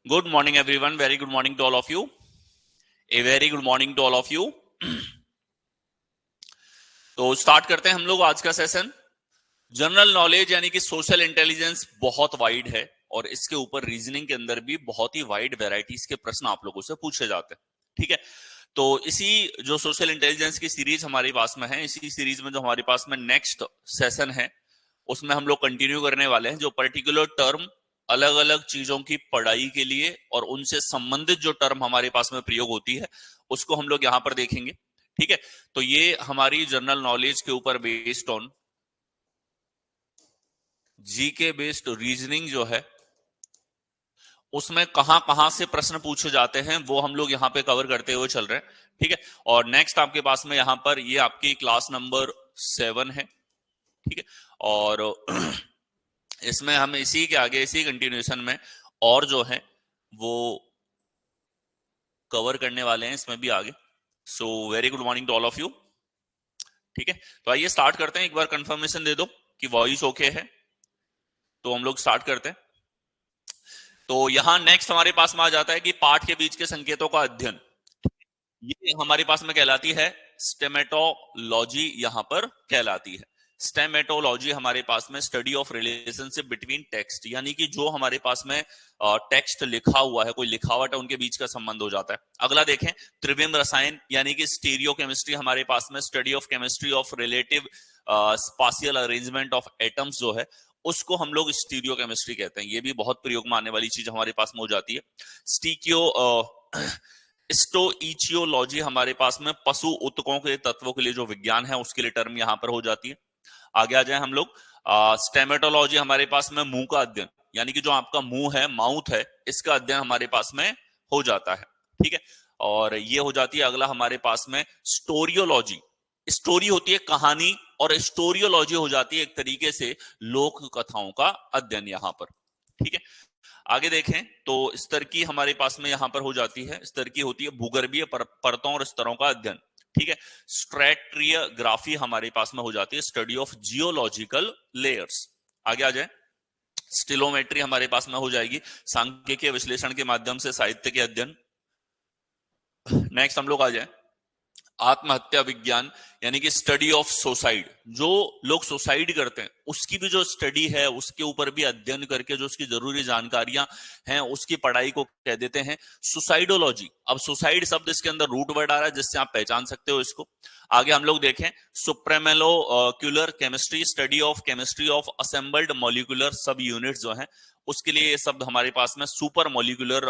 Good morning, everyone. Very good morning to all of you. A very good morning to all of you. तो start करते हैं हम लोग आज का सेशन। जनरल नॉलेज यानी कि सोशल इंटेलिजेंस बहुत वाइड है और इसके ऊपर रीजनिंग के अंदर भी बहुत ही वाइड वैरायटीज के प्रश्न आप लोगों से पूछे जाते हैं। ठीक है, तो इसी जो सोशल इंटेलिजेंस की सीरीज हमारे पास में है, इसी सीरीज में जो हमारे पास में नेक्स्ट सेशन है उसमें हम लोग कंटिन्यू करने वाले हैं। जो पर्टिकुलर टर्म अलग अलग चीजों की पढ़ाई के लिए और उनसे संबंधित जो टर्म हमारे पास में प्रयोग होती है उसको हम लोग यहां पर देखेंगे। ठीक है, तो ये हमारी जनरल नॉलेज के ऊपर based on GK based reasoning जो है उसमें कहां कहां से प्रश्न पूछे जाते हैं वो हम लोग यहां पे कवर करते हुए चल रहे हैं। ठीक है, और नेक्स्ट आपके पास में यहां पर ये आपकी क्लास नंबर 7 है। ठीक है, और इसमें हम इसी के आगे इसी कंटिन्यूएशन में और जो है वो कवर करने वाले हैं इसमें भी आगे। So very good morning to all of you. ठीक है, तो आइए स्टार्ट करते हैं। एक बार कंफर्मेशन दे दो कि वॉइस ओके है, तो हम लोग स्टार्ट करते हैं। तो यहां नेक्स्ट हमारे पास में आ जाता है कि पाठ के बीच के संकेतों का अध्ययन, ये हमारे पास में कहलाती है स्टेमेटोलॉजी। यहां पर कहलाती है स्टेमेटोलॉजी हमारे पास में study of relationship between text, यानी कि जो हमारे पास में टेक्स्ट लिखा हुआ है, कोई लिखावट है, उनके बीच का संबंध हो जाता है। अगला देखें, त्रिविम रसायन यानी कि स्टीरियो केमिस्ट्री हमारे पास में study of chemistry of relative spatial arrangement of atoms जो है उसको हम लोग स्टीरियो केमिस्ट्री कहते हैं। ये भी बहुत प्रयोग में आने वाली चीज हमारे पास में हो जाती है। स्टीकियो स्टोइचियोलॉजी हमारे पास में पशु उत्तकों के तत्वों के लिए जो विज्ञान है उसके लिए टर्म यहां पर हो जाती है। आगे आ जाए हम लोग, स्टेमेटोलॉजी हमारे पास में मुंह का अध्ययन, यानी कि जो आपका मुंह है, माउथ है, इसका अध्ययन हमारे पास में हो जाता है। ठीक है, और ये हो जाती है। अगला हमारे पास में स्टोरियोलॉजी, स्टोरी होती है कहानी, और स्टोरियोलॉजी हो जाती है एक तरीके से लोक कथाओं का अध्ययन यहां पर। ठीक है, आगे देखें तो स्तर की हमारे पास में यहां पर हो जाती है, स्तर की होती है भूगर्भीय परतों और स्तरों का अध्ययन। ठीक है, स्ट्रेटियोग्राफी हमारे पास में हो जाती है स्टडी ऑफ जियोलॉजिकल लेयर्स। आगे आ जाए, स्टिलोमेट्री हमारे पास में हो जाएगी सांख्यिकीय विश्लेषण के माध्यम से साहित्य के अध्ययन। नेक्स्ट हम लोग आ जाए, आत्महत्या विज्ञान यानी कि स्टडी ऑफ सुसाइड, जो लोग सुसाइड करते हैं उसकी भी जो स्टडी है उसके ऊपर भी अध्ययन करके जो उसकी जरूरी जानकारियां हैं उसकी पढ़ाई को कह देते हैं सुसाइडोलॉजी। अब सुसाइड शब्द इसके अंदर रूट वर्ड आ रहा है जिससे आप पहचान सकते हो इसको। आगे हम लोग देखें, supramolecular chemistry study of chemistry of assembled molecular subunit जो है उसके लिए ये शब्द हमारे पास में सुपर मॉलिक्यूलर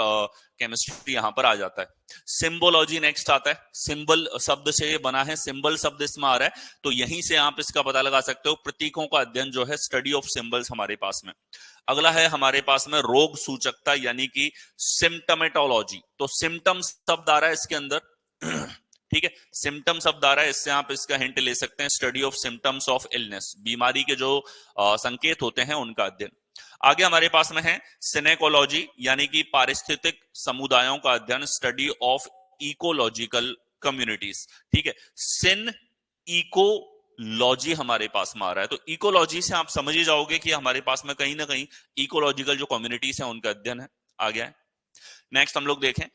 केमिस्ट्री यहां पर आ जाता है। सिंबोलॉजी नेक्स्ट आता है, सिंबल शब्द से ये बना है, सिंबल शब्द इसमें आ रहा है, तो यहीं से आप इसका पता लगा सकते हो। प्रतीकों का अध्ययन जो है स्टडी ऑफ सिंबल्स हमारे पास में। अगला है हमारे पास में रोग सूचकता यानी कि सिम्टमेटोलॉजी, तो सिम्टम शब्द आ रहा है इसके अंदर। ठीक है, सिम्टम शब्द आ रहा है, इससे आप इसका हिंट ले सकते हैं study of symptoms of illness, बीमारी के जो संकेत होते हैं उनका अध्ययन। आगे हमारे पास में है सिनेकोलॉजी यानी कि पारिस्थितिक समुदायों का अध्ययन स्टडी ऑफ इकोलॉजिकल कम्युनिटीज। ठीक है, सिन इकोलॉजी हमारे पास में आ रहा है, तो इकोलॉजी से आप समझ ही जाओगे कि हमारे पास में कहीं ना कहीं इकोलॉजिकल जो कम्युनिटीज है उनका अध्ययन है। आ गया है। नेक्स्ट हम लोग देखें,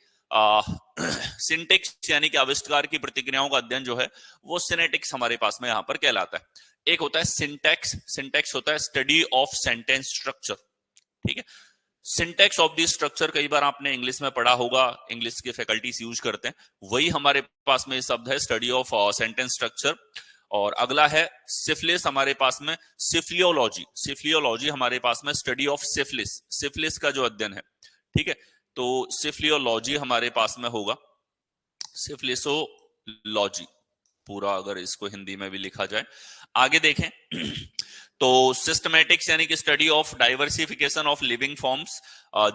सिंटेक्स यानी कि आविष्कार की प्रतिक्रियाओं का अध्ययन जो है वो सिनेटिक्स हमारे पास में यहां पर कहलाता है। एक होता है सिंटेक्स, सिंटेक्स होता है स्टडी ऑफ सेंटेंस स्ट्रक्चर। ठीक है, सिंटेक्स ऑफ दी स्ट्रक्चर कई बार आपने इंग्लिश में पढ़ा होगा, इंग्लिश के फैकल्टीज यूज करते हैं, वही हमारे पास में शब्द है स्टडी ऑफ सेंटेंस स्ट्रक्चर। और अगला है सिफिलिस हमारे पास में सिफिलियोलॉजी, सिफिलियोलॉजी हमारे पास में स्टडी ऑफ सिफिलिस, सिफिलिस का जो अध्ययन है। ठीक है, तो सिफिलियोलॉजी हमारे पास में होगा, सिफिलिसोलॉजी पूरा अगर इसको हिंदी में भी लिखा जाए। आगे देखें तो सिस्टमैटिक्स यानी कि study of diversification of living forms,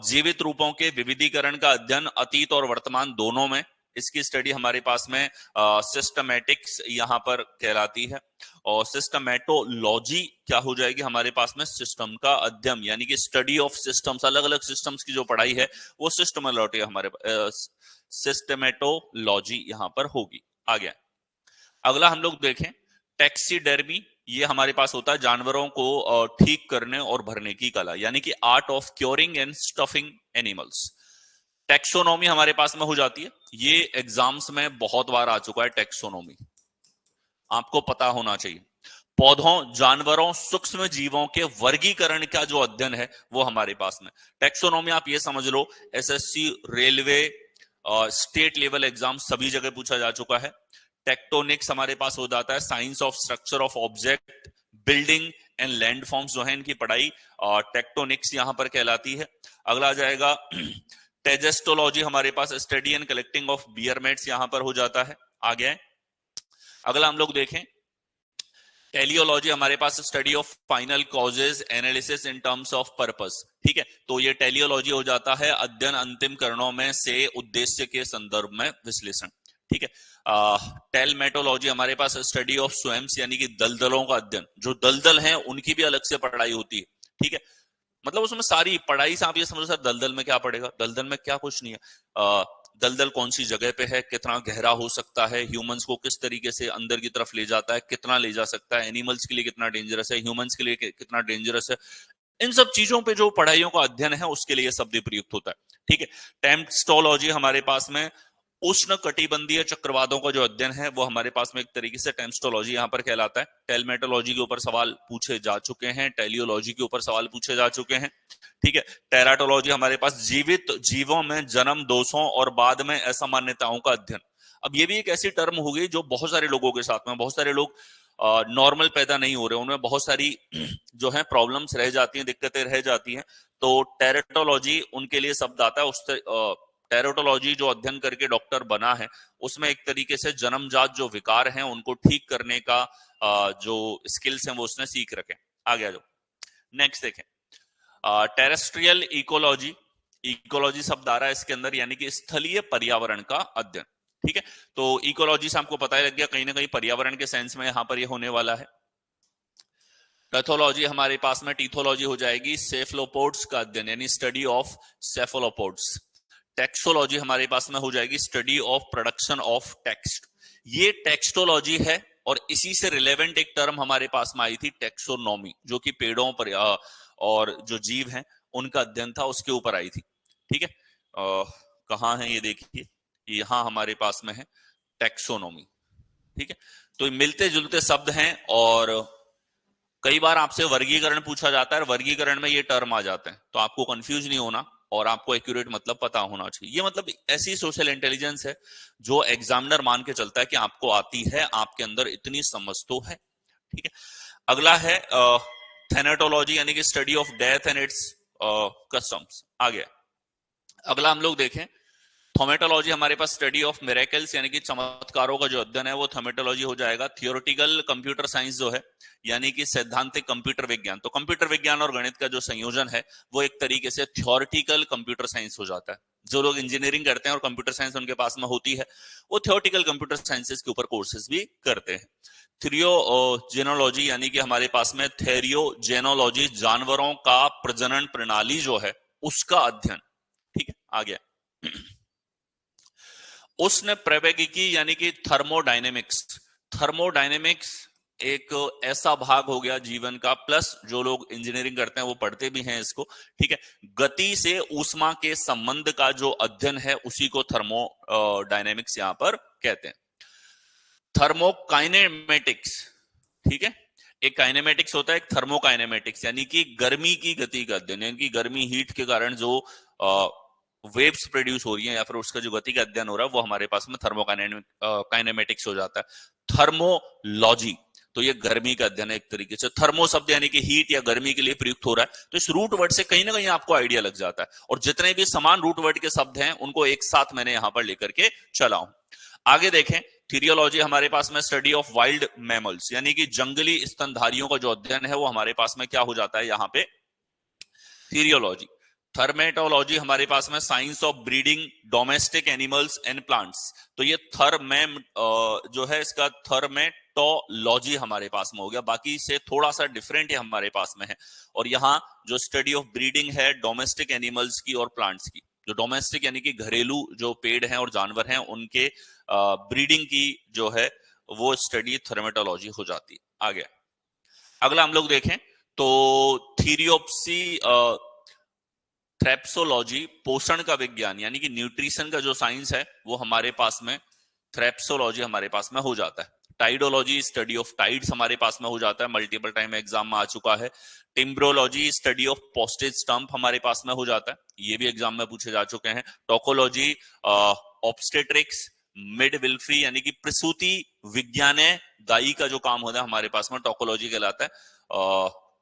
जीवित रूपों के विविधीकरण का अध्ययन अतीत और वर्तमान दोनों में, इसकी स्टडी हमारे पास में सिस्टमैटिक्स यहां पर कहलाती है। और सिस्टमैटोलॉजी क्या हो जाएगी हमारे पास में, सिस्टम का अध्ययन यानी कि स्टडी ऑफ सिस्टम्स, अलग अलग सिस्टम्स की जो पढ़ाई है वो सिस्टमोलॉजी हमारे सिस्टमैटोलॉजी यहां पर होगी। आ गया। अगला हम लोग देखें, टैक्सीडर्मी, ये हमारे पास होता है जानवरों को ठीक करने और भरने की कला, यानी कि art of curing and stuffing animals. Taxonomy हमारे पास में हो जाती है, ये एग्जाम्स में बहुत बार आ चुका है। टेक्सोनॉमी आपको पता होना चाहिए। पौधों, जानवरों, सूक्ष्म जीवों के वर्गीकरण का जो अध्ययन है वो हमारे पास में। टेक्सोनॉमी आप ये समझ लो, SSC, railway, state level exam सभी जगह पूछा जा चुका है। टेक्टोनिक्स हमारे पास हो जाता है, science of structure of object, building and land forms जो है इनकी पढ़ाई टेक्टोनिक्स यहां पर कहलाती है। अगला आ जाएगा टेजेस्टोलॉजी, हमारे पास स्टडी एंड कलेक्टिंग ऑफ बियरमेट्स यहां पर हो जाता है। आगे अगला हम लोग देखें, टेलियोलॉजी हमारे पास study of final causes analysis in terms of purpose. ठीक है, तो ये टेलियोलॉजी हो जाता है, अध्ययन अंतिम करणों में से उद्देश्य के संदर्भ में विश्लेषण। ठीक है, टेलमेटोलॉजी हमारे पास स्टडी ऑफ स्वेम्स यानी कि दलदलों का अध्ययन, जो दलदल हैं उनकी भी अलग से पढ़ाई होती है। ठीक है, मतलब उसमें सारी पढ़ाई से आप ये समझो सर दलदल में क्या पड़ेगा, दलदल में क्या कुछ नहीं है। दलदल कौन सी जगह पे है, कितना गहरा हो सकता है, ह्यूमंस को किस तरीके से अंदर की तरफ ले जाता है, कितना ले जा सकता है, एनिमल्स के लिए कितना डेंजरस है, ह्यूमंस के लिए कितना डेंजरस है, इन सब चीजों पे जो पढ़ाइयों का अध्ययन है उसके लिए शब्द प्रयुक्त होता है। ठीक है, टेम्पस्टोलॉजी हमारे पास में उष्ण कटिबंधीय चक्रवातों का जो अध्ययन है वो हमारे पास में एक तरीके से टेम्स्टोलॉजी यहां पर कहलाता है। टेलमेटोलॉजी के ऊपर सवाल पूछे जा चुके हैं, टेलियोलॉजी के ऊपर सवाल पूछे जा चुके हैं। ठीक है, टेराटोलॉजी हमारे पास जीवित जीवों में जन्म दोषों और बाद में असामान्यताओं का अध्ययन। अब ये भी एक ऐसी टर्म हो गई जो बहुत सारे लोगों के साथ में, बहुत सारे लोग नॉर्मल पैदा नहीं हो रहे, उनमें बहुत सारी जो है प्रॉब्लम्स रह जाती हैं, दिक्कतें रह जाती हैं, तो टेराटोलॉजी उनके लिए शब्द आता है। उस टेरोटोलॉजी जो अध्ययन करके डॉक्टर बना है उसमें एक तरीके से जन्मजात जो विकार हैं उनको ठीक करने का जो स्किल्स हैं वो उसने सीख रखे। आगे आ जाओ, नेक्स्ट देखें, टेरेस्ट्रियल इकोलॉजी। इकोलॉजी शब्द आ रहा है इसके अंदर, यानी कि स्थलीय पर्यावरण का अध्ययन। ठीक है, तो इकोलॉजी से आपको पता ही लग गया कहीं ना कहीं पर्यावरण के सेंस में यहां पर ये होने वाला है। पैथोलॉजी हमारे पास में टीथोलॉजी हो जाएगी, सेफलोपोड्स का अध्ययन यानी स्टडी ऑफ सेफलोपोड्स। टेक्सोलॉजी हमारे पास में हो जाएगी, study of production of text. ये टेक्स्टोलॉजी है, और इसी से रिलेवेंट एक टर्म हमारे पास में आई थी टेक्सोनॉमी, जो कि पेड़ों पर और जो जीव हैं उनका अध्ययन था, उसके ऊपर आई थी। ठीक है, कहां है ये देखिए, यहां हमारे पास में है टेक्सोनॉमी। ठीक है, तो मिलते जुलते शब्द हैं, और कई बार आपसे वर्गीकरण पूछा जाता है, वर्गीकरण में ये टर्म आ जाते हैं, तो आपको कंफ्यूज नहीं होना और आपको एक्यूरेट मतलब पता होना चाहिए। ये मतलब ऐसी सोशल इंटेलिजेंस है जो एग्जामिनर मान के चलता है कि आपको आती है, आपके अंदर इतनी समझ तो है। ठीक है, अगला है थैनेटोलॉजी यानी कि study of death and its customs. आ गया, अगला हम लोग देखें, थोमेटोलॉजी हमारे पास स्टडी ऑफ मिरेकल्स यानी कि चमत्कारों का जो अध्ययन है वो थोमेटोलॉजी हो जाएगा। थियोरेटिकल कंप्यूटर साइंस जो है यानी कि सैद्धांतिक कंप्यूटर विज्ञान, तो कंप्यूटर विज्ञान और गणित का जो संयोजन है वो एक तरीके से थियोरेटिकल कंप्यूटर साइंस हो जाता है। जो लोग इंजीनियरिंग करते हैं और कंप्यूटर साइंस उनके पास में होती है, वो थियोरेटिकल कंप्यूटर साइंसेस के ऊपर कोर्सेज भी करते हैं। थ्रियोजेनोलॉजी यानी कि हमारे पास में थेरियोजेनोलॉजी, जानवरों का प्रजनन प्रणाली जो है उसका अध्ययन। ठीक है, आ गया उष्ण प्रवैगिकी यानी कि थर्मोडायनेमिक्स। थर्मोडायनेमिक्स एक ऐसा भाग हो गया जीवन का, प्लस जो लोग इंजीनियरिंग करते हैं वो पढ़ते भी हैं इसको। ठीक है, गति से ऊष्मा के संबंध का जो अध्ययन है उसी को थर्मोडायनेमिक्स यहां पर कहते हैं। थर्मोकाइनेमेटिक्स, ठीक है, एक काइनेमेटिक्स होता है, एक थर्मोकाइनेमेटिक्स यानी कि गर्मी की गति का अध्ययन, यानी कि गर्मी हीट के कारण जो वेव्स प्रोड्यूस हो रही है या फिर उसका जो गति का अध्ययन हो रहा है वो हमारे पास में थर्मोकाइनेमेटिक्स हो जाता है। थर्मोलॉजी, तो ये गर्मी का अध्ययन है एक तरीके से। थर्मो शब्द यानी कि हीट या गर्मी के लिए प्रयुक्त हो रहा है, तो इस रूट वर्ड से कहीं ना कहीं आपको आइडिया लग जाता है, और जितने भी समान रूट वर्ड के शब्द हैं उनको एक साथ मैंने यहां पर लेकर के चला हूं। आगे देखें, थीरियोलॉजी हमारे पास में स्टडी ऑफ वाइल्ड मैमल्स यानी कि जंगली स्तनधारियों का जो अध्ययन है वो हमारे पास में क्या हो जाता है यहां पे, थीरियोलॉजी। थर्मेटोलॉजी हमारे पास में science of breeding domestic animals and plants, तो ये थर्मेम जो है इसका थर्मेटोलॉजी हमारे पास में हो गया, बाकी से थोड़ा सा डिफरेंट है हमारे पास में है। और यहाँ जो स्टडी ऑफ ब्रीडिंग है डोमेस्टिक एनिमल्स की और प्लांट्स की, जो डोमेस्टिक यानी कि घरेलू जो पेड़ हैं और जानवर हैं उनके ब्रीडिंग की जो है वो स्टडी थर्मेटोलॉजी हो जाती है। आगे अगला हम लोग देखें तो थीरियोप्सी थ्रेप्सोलॉजी पोषण का विज्ञान यानी कि न्यूट्रिशन का जो साइंस है वो हमारे पास में थ्रेप्सोलॉजी हमारे पास में हो जाता है। टाइडोलॉजी स्टडी ऑफ टाइड्स हमारे पास में हो जाता है, मल्टीपल टाइम एग्जाम में आ चुका है। टिम्ब्रोलॉजी स्टडी ऑफ पोस्टेज स्टंप हमारे पास में हो जाता है, ये भी एग्जाम में पूछे जा चुके हैं। टोकोलॉजी ऑब्स्टेट्रिक्स मिडविल्फ्री यानी कि प्रसूति विज्ञान है, दाई का जो काम होता है हमारे पास में टोकोलॉजी कहलाता है।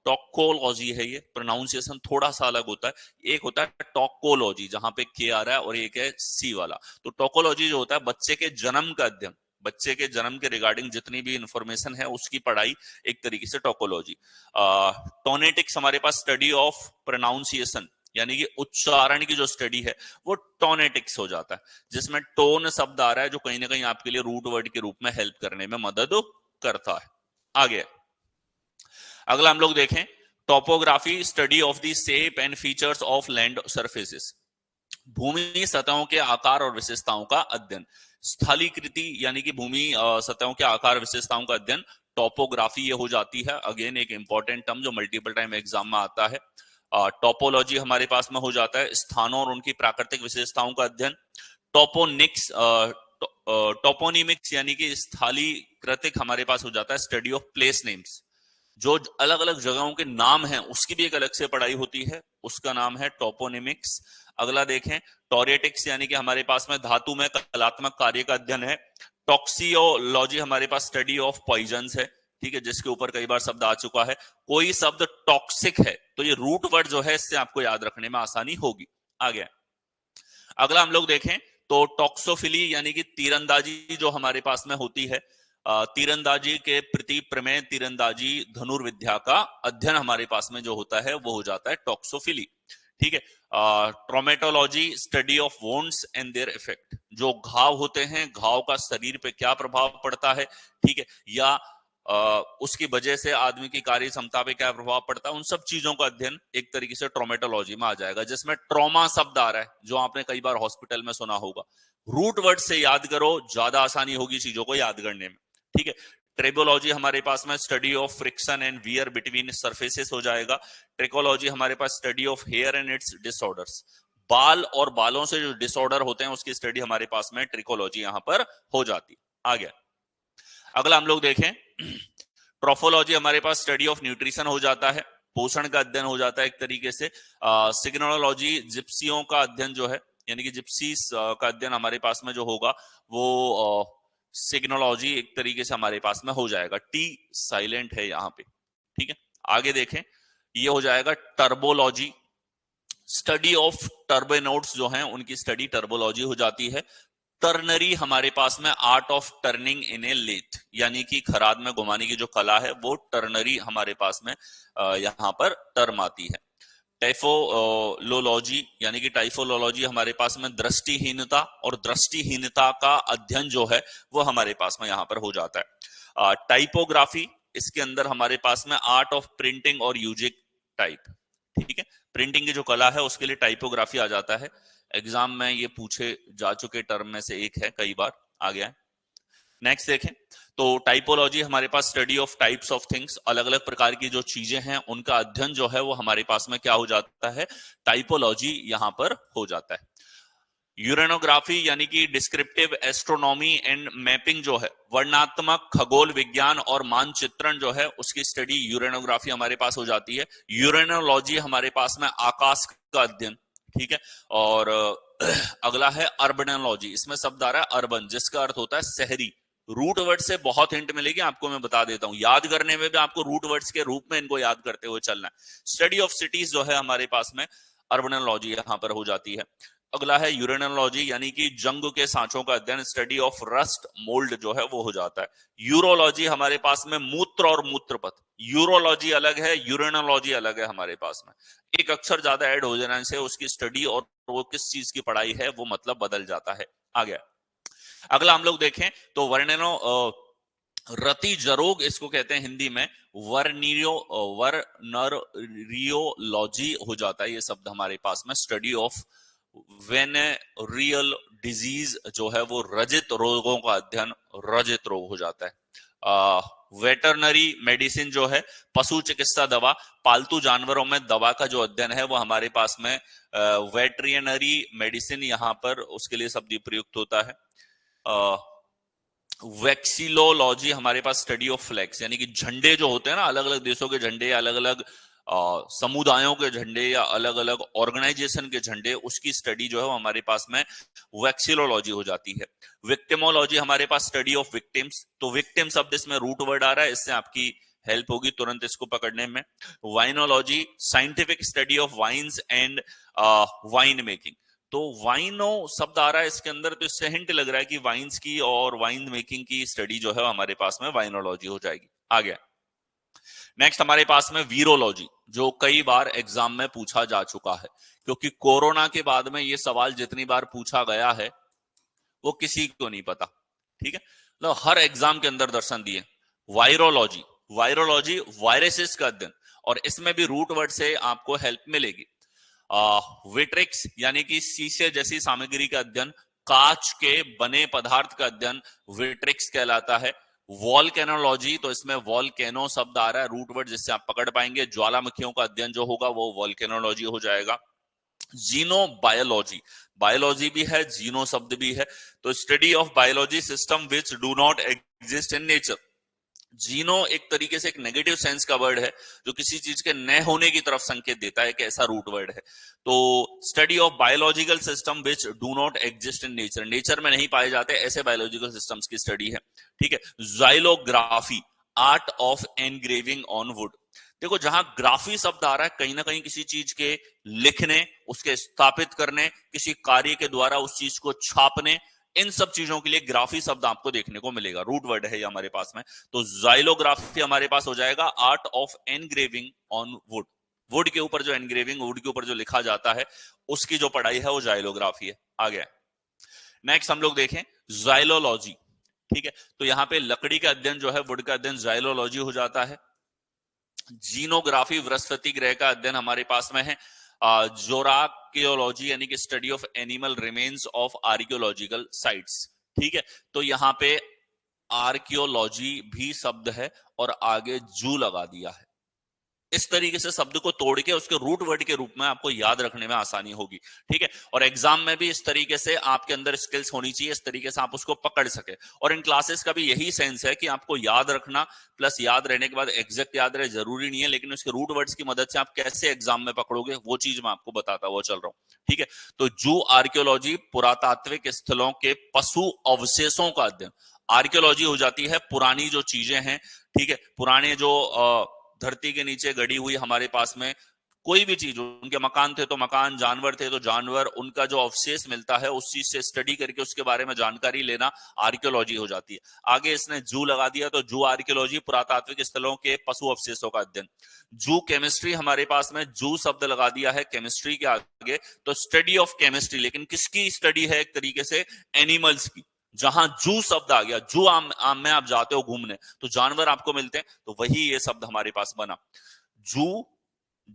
टॉकोलॉजी है, ये प्रोनाउंसिएशन थोड़ा सा अलग होता है, एक होता है टॉकोलॉजी जहां पे के आ रहा है और एक है सी वाला। तो टॉकोलॉजी जो होता है बच्चे के जन्म का अध्ययन, बच्चे के जन्म के रिगार्डिंग जितनी भी इंफॉर्मेशन है उसकी पढ़ाई एक तरीके से टोकोलॉजी। टोनेटिक्स हमारे पास स्टडी ऑफ प्रोनाउंसिएशन यानी कि उच्चारण की जो स्टडी है वो टोनेटिक्स हो जाता है, जिसमें टोन शब्द आ रहा है जो कहीं ना कहीं आपके लिए रूट वर्ड के रूप में हेल्प करने में मदद करता है। आगे अगला हम लोग देखें, topography study of the shape and features of land surfaces, भूमि सतहों के आकार और विशेषताओं का अध्ययन। स्थलीकृति यानी कि भूमि सतहों के आकार विशेषताओं का अध्ययन टोपोग्राफी ये हो जाती है। अगेन एक इंपॉर्टेंट टर्म जो मल्टीपल टाइम एग्जाम में आता है। टोपोलॉजी हमारे पास में हो जाता है स्थानों और उनकी प्राकृतिक विशेषताओं का अध्ययन। टोपोनिक्स टोपोनिमिक्स यानी कि स्थलीकृतिक हमारे पास हो जाता है स्टडी ऑफ प्लेस नेम्स, जो अलग अलग जगहों के नाम हैं उसकी भी एक अलग से पढ़ाई होती है, उसका नाम है टोपोनिमिक्स। अगला देखें, टोरेटिक्स यानी कि हमारे पास में धातु में कलात्मक कार्य का अध्ययन है। टॉक्सियोलॉजी हमारे पास स्टडी ऑफ पॉइजन्स है, ठीक है, जिसके ऊपर कई बार शब्द आ चुका है। कोई शब्द टॉक्सिक है तो ये रूट वर्ड जो है इससे आपको याद रखने में आसानी होगी। आ गया अगला हम लोग देखें तो टॉक्सोफिली यानी कि तीरंदाजी जो हमारे पास में होती है, तीरंदाजी के प्रति प्रमेय तीरंदाजी धनुर्विद्या का अध्ययन हमारे पास में जो होता है वो हो जाता है टॉक्सोफिली, ठीक है। Traumatology study of wounds and their effect, जो घाव होते हैं घाव का शरीर पे क्या प्रभाव पड़ता है, ठीक है, या उसकी वजह से आदमी की कार्य क्षमता पे क्या प्रभाव पड़ता है, उन सब चीजों का अध्ययन एक तरीके से ट्रोमेटोलॉजी में आ जाएगा, जिसमें ट्रॉमा शब्द आ रहा है जो आपने कई बार हॉस्पिटल में सुना होगा। रूट वर्ड से याद करो, ज्यादा आसानी होगी चीजों को याद करने में, ठीक है। ट्रेबोलॉजी हमारे पास में study of friction and wear between surfaces हो जाएगा। ट्रिकोलॉजी हमारे पास study of hair and its disorders, बाल और बालों से जो डिसऑर्डर होते हैं उसकी स्टडी हमारे पास में ट्रिकोलॉजी यहां पर हो जाती है। आ गया अगला हम लोग देखें, ट्रोफोलॉजी हमारे पास स्टडी ऑफ न्यूट्रिशन हो जाता है, पोषण का अध्ययन हो जाता है एक तरीके से। सिग्नोलॉजी जिप्सियों का अध्ययन जो है यानी कि जिप्सीज का अध्ययन हमारे पास में जो होगा वो सिग्नोलॉजी एक तरीके से हमारे पास में हो जाएगा। टी साइलेंट है यहां पे, ठीक है। आगे देखें, ये हो जाएगा टर्बोलॉजी, स्टडी ऑफ टर्बोनोट्स जो हैं उनकी स्टडी टर्बोलॉजी हो जाती है। टर्नरी हमारे पास में art of turning in a lathe यानी कि खराद में घुमाने की जो कला है वो टर्नरी हमारे पास में यहां पर टर्म आती है। टाइफोलोलॉजी यानी कि टाइफोलोलॉजी हमारे पास में दृष्टिहीनता और दृष्टिहीनता का अध्ययन जो है वो हमारे पास में यहां पर हो जाता है। टाइपोग्राफी, इसके अंदर हमारे पास में आर्ट ऑफ प्रिंटिंग और यूजिंग टाइप, ठीक है, प्रिंटिंग की जो कला है उसके लिए टाइपोग्राफी आ जाता है। एग्जाम में ये पूछे जा चुके टर्म में से एक है, कई बार आ गया है। नेक्स्ट देखें तो टाइपोलॉजी हमारे पास study of types of things, अलग अलग प्रकार की जो चीजें हैं उनका अध्ययन जो है वो हमारे पास में क्या हो जाता है, टाइपोलॉजी यहां पर हो जाता है। यूरेनोग्राफी यानी कि डिस्क्रिप्टिव एस्ट्रोनॉमी एंड मैपिंग जो है, वर्णनात्मक खगोल विज्ञान और मानचित्रण जो है उसकी स्टडी यूरेनोग्राफी हमारे पास हो जाती है। यूरेनोलॉजी हमारे पास में आकाश का अध्ययन, ठीक है। और अगला है अर्बनोलॉजी, इसमें शब्द आ रहा है अर्बन जिसका अर्थ होता है शहरी। रूट वर्ड से बहुत हिंट मिलेगी आपको, मैं बता देता हूं, याद करने में भी आपको रूट वर्ड्स के रूप में इनको याद करते हुए चलना है। स्टडी ऑफ सिटीज जो है हमारे पास में अर्बनोलॉजी यहां पर हो जाती है। अगला है यूरेनोलॉजी यानी कि जंग के सांचों का अध्ययन, स्टडी ऑफ रस्ट मोल्ड जो है वो हो जाता है। यूरोलॉजी हमारे पास में मूत्र और मूत्रपथ, यूरोलॉजी अलग है यूरेनोलॉजी अलग है हमारे पास में, एक अक्षर ज्यादा ऐड हो जाने से उसकी स्टडी और वो किस चीज की पढ़ाई है वो मतलब बदल जाता है। आ गया अगला हम लोग देखें तो वर्णनो रति जरोग इसको कहते हैं हिंदी में, वर्नरियोलॉजी हो जाता है ये शब्द हमारे पास में। स्टडी ऑफ वेनेरियल डिजीज जो है वो रजित रोगों का अध्ययन, रजित रोग हो जाता है। वेटरनरी मेडिसिन जो है, पशु चिकित्सा दवा, पालतू जानवरों में दवा का जो अध्ययन है वो हमारे पास में वेटरनरी मेडिसिन यहाँ पर उसके लिए शब्द प्रयुक्त होता है। वैक्सीलोलॉजी हमारे पास स्टडी ऑफ फ्लैग्स, यानी कि झंडे जो होते हैं ना, अलग अलग देशों के झंडे, अलग अलग समुदायों के झंडे या अलग अलग ऑर्गेनाइजेशन के झंडे, उसकी स्टडी जो है वो हमारे पास में वैक्सीलोलॉजी हो जाती है। विक्टिमोलॉजी हमारे पास स्टडी ऑफ विक्टिम्स, तो विक्टिम शब्द इसमें रूट वर्ड आ रहा है, इससे आपकी हेल्प होगी तुरंत इसको पकड़ने में। Vinology scientific study of wines and wine making, तो वाइनो शब्द आ रहा है इसके अंदर, तो इससे हिंट लग रहा है कि वाइन्स की और वाइन मेकिंग की स्टडी जो है हमारे पास में वाइनोलॉजी हो जाएगी। आ गया नेक्स्ट हमारे पास में वीरोलॉजी, जो कई बार एग्जाम में पूछा जा चुका है, क्योंकि कोरोना के बाद में ये सवाल जितनी बार पूछा गया है वो किसी को नहीं पता। ठीक है, तो हर एग्जाम के अंदर दर्शन दिए। वायरोलॉजी, वायरोलॉजी वायरसेस का अध्ययन, और इसमें भी रूट वर्ड से आपको हेल्प मिलेगी। विट्रिक्स यानी कि शीशे जैसी सामग्री का अध्ययन, कांच के बने पदार्थ का अध्ययन विट्रिक्स कहलाता है। वॉल्केनोलॉजी, तो इसमें वॉल्केनो शब्द आ रहा है रूट वर्ड जिससे आप पकड़ पाएंगे, ज्वालामुखियों का अध्ययन जो होगा वो वॉल्केनोलॉजी हो जाएगा। जीनोबायोलॉजी, बायोलॉजी भी है, जीनो शब्द भी है, तो study of biology system which do not exist in nature. Xeno एक तरीके से एक नेगेटिव सेंस का वर्ड है, जो किसी चीज के न होने की तरफ संकेत देता है कि ऐसा रूट वर्ड है। तो study of biological system which do not exist in nature, nature में नहीं पाए जाते ऐसे बायोलॉजिकल सिस्टम्स की स्टडी है। ठीक है, xylography, art of engraving on wood. देखो, जहां ग्राफी शब्द आ रहा है, कहीं ना कहीं किसी चीज के लिखने, उसके स्थापित करने, किसी कार्य के द्वारा उस चीज को छापने, इन सब चीजों के लिए ग्राफी शब्द आपको देखने को मिलेगा, रूट वर्ड है ये हमारे पास में। तो जाइलोग्राफी हमारे पास हो जाएगा art of engraving on would, would के ऊपर जो एनग्रेविंग, वुड के ऊपर जो लिखा जाता है उसकी जो पढ़ाई है वो जाइलोग्राफी है। आ गया नेक्स्ट हम लोग देखें जाइलोलॉजी। ठीक है, तो यहां पे लकड़ी का अध्ययन जो है, वुड का अध्ययन जाइलोलॉजी हो जाता है। जीनोग्राफी, बृहस्पति ग्रह का अध्ययन हमारे पास में है। जोराकियोलॉजी यानी कि study of animal remains of archaeological sites. ठीक है, तो यहां पे आर्कियोलॉजी भी शब्द है और आगे जू लगा दिया है। इस तरीके से शब्द को तोड़ के उसके रूट वर्ड के रूप में आपको याद रखने में आसानी होगी। ठीक है, और एग्जाम में भी इस तरीके से आपके अंदर स्किल्स होनी चाहिए, इस तरीके से आप उसको पकड़ सके। और इन क्लासेस का भी यही सेंस है कि आपको याद रखना, प्लस याद रहने के बाद एग्जैक्ट याद रहे जरूरी नहीं है, लेकिन उसके रूट वर्ड्स की मदद से आप कैसे एग्जाम में पकड़ोगे वो चीज मैं आपको बताता हुआ चल रहा हूं। ठीक है, तो जू आर्कियोलॉजी पुरातात्विक स्थलों के पशु अवशेषों का अध्ययन। आर्कियोलॉजी हो जाती है पुरानी जो चीजें हैं, ठीक है, पुराने जो धरती के नीचे गड़ी हुई हमारे पास में कोई भी चीज, उनके मकान थे तो मकान, जानवर थे तो जानवर, उनका जो अवशेष मिलता है उस चीज से स्टडी करके उसके बारे में जानकारी लेना आर्कियोलॉजी हो जाती है। आगे इसने जू लगा दिया, तो जू आर्कियोलॉजी पुरातात्विक स्थलों के पशु अवशेषों का अध्ययन। जू केमिस्ट्री हमारे पास में जू शब्द लगा दिया है केमिस्ट्री के आगे, तो स्टडी ऑफ केमिस्ट्री, लेकिन किसकी स्टडी है? एक तरीके से एनिमल्स की। जहां जू शब्द आ गया, जू आम में आप जाते हो घूमने तो जानवर आपको मिलते हैं, तो वही ये शब्द हमारे पास बना। जू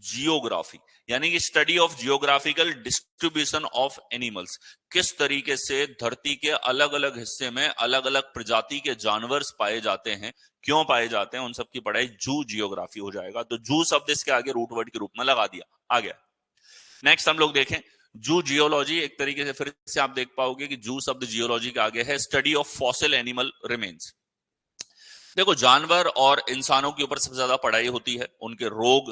जियोग्राफी यानी कि study of geographical distribution of animals, किस तरीके से धरती के अलग अलग हिस्से में अलग अलग प्रजाति के जानवर पाए जाते हैं, क्यों पाए जाते हैं, उन सब की पढ़ाई जू जियोग्राफी हो जाएगा। तो जू शब्द इसके आगे रूट वर्ड के रूप में लगा दिया। आ गया नेक्स्ट हम लोग देखें जू जियोलॉजी। एक तरीके से फिर से आप देख पाओगे कि जू शब्द जियोलॉजी के आगे है, study of fossil animal remains. देखो, जानवर और इंसानों के ऊपर सबसे ज्यादा पढ़ाई होती है, उनके रोग,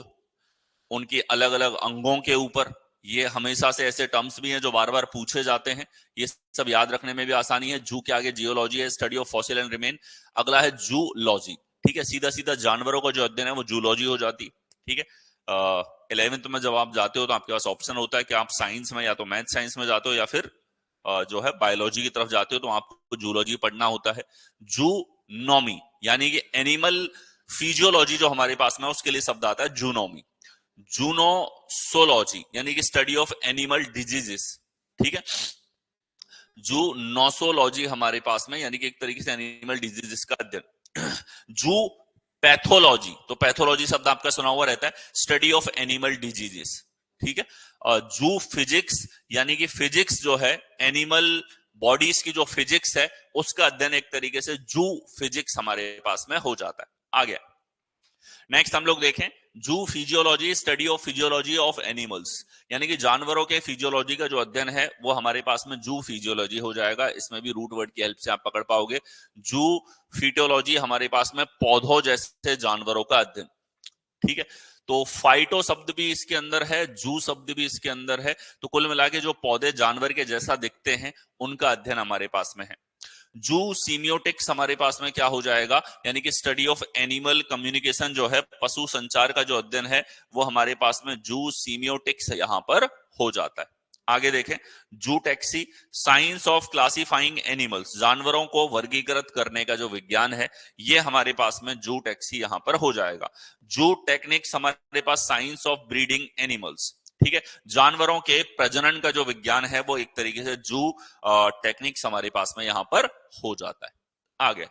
उनके अलग अलग अंगों के ऊपर। ये हमेशा से ऐसे टर्म्स भी हैं जो बार बार पूछे जाते हैं, ये सब याद रखने में भी आसानी है। जू के आगे जियोलॉजी है, study of fossil and remain. अगला है जूलॉजी। ठीक है, सीधा सीधा जानवरों का जो अध्ययन है वो जूलॉजी हो जाती। ठीक है, 11th में जब आप जाते हो तो आपके पास ऑप्शन होता है कि आप साइंस में या तो मैथ साइंस में जाते हो या फिर जो है बायोलॉजी की तरफ जाते हो, तो आपको जूलॉजी पढ़ना होता है। जूनोमी यानी कि एनिमल फिजियोलॉजी जो हमारे पास में उसके लिए शब्द आता है जूनोमी। जूनोसोलॉजी यानी कि स्टडी ऑफ एनिमल डिजीजेस। ठीक है, जूनोसोलॉजी हमारे पास में यानी कि एक तरीके से एनिमल डिजीजेस का अध्ययन। जू पैथोलॉजी, तो पैथोलॉजी शब्द आपका सुना हुआ रहता है, स्टडी ऑफ एनिमल डिजीजेस। ठीक है, जू फिजिक्स यानी कि फिजिक्स जो है एनिमल बॉडीज की जो फिजिक्स है उसका अध्ययन एक तरीके से जू फिजिक्स हमारे पास में हो जाता है। आ गया। नेक्स्ट हम लोग देखें जू physiology, study of physiology of animals, यानी कि जानवरों के फिजियोलॉजी का जो अध्ययन है वो हमारे पास में जू फिजियोलॉजी हो जाएगा। इसमें भी रूट वर्ड की हेल्प से आप पकड़ पाओगे। जू फिटोलॉजी हमारे पास में पौधों जैसे जानवरों का अध्ययन, ठीक है। तो फाइटो शब्द भी इसके अंदर है, जू शब्द भी इसके अंदर है। तो कुल मिला के जो पौधे जानवर के जैसा दिखते हैं उनका अध्ययन हमारे पास में है। जू सीमियोटिक्स हमारे पास में क्या हो जाएगा, यानी कि स्टडी ऑफ एनिमल कम्युनिकेशन जो है, पशु संचार का जो अध्ययन है वो हमारे पास में जू सीमियोटिक्स यहां पर हो जाता है। आगे देखें जू taxi, science of classifying animals, जानवरों को वर्गीकृत करने का जो विज्ञान है ये हमारे पास में जू टैक्सी यहां पर हो जाएगा। जू टेक्निक्स हमारे पास साइंस ऑफ ब्रीडिंग एनिमल्स, ठीक है। जानवरों के प्रजनन का जो विज्ञान है वो एक तरीके से जू टेक्निक्स हमारे पास में यहां पर हो जाता है। आगे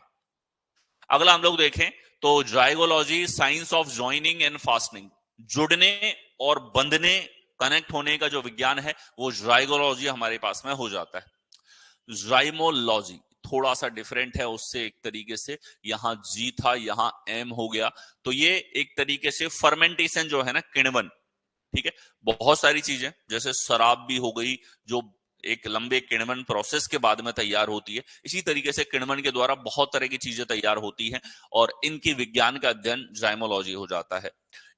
अगला हम लोग देखें तो zygology, science of joining and fastening, जुड़ने और बंधने, कनेक्ट होने का जो विज्ञान है वो जाइगोलॉजी हमारे पास में हो जाता है। जाइमोलॉजी थोड़ा सा डिफरेंट है उससे, एक तरीके से यहां जी था यहां एम हो गया। तो ये एक तरीके से फर्मेंटेशन जो है ना, किण्वन, ठीक है। बहुत सारी चीजें जैसे शराब भी हो गई जो एक लंबे किण्वन प्रोसेस के बाद में तैयार होती है, इसी तरीके से किण्वन के द्वारा बहुत तरह की चीजें तैयार होती हैं और इनकी विज्ञान का अध्ययन जाइमोलॉजी हो जाता है।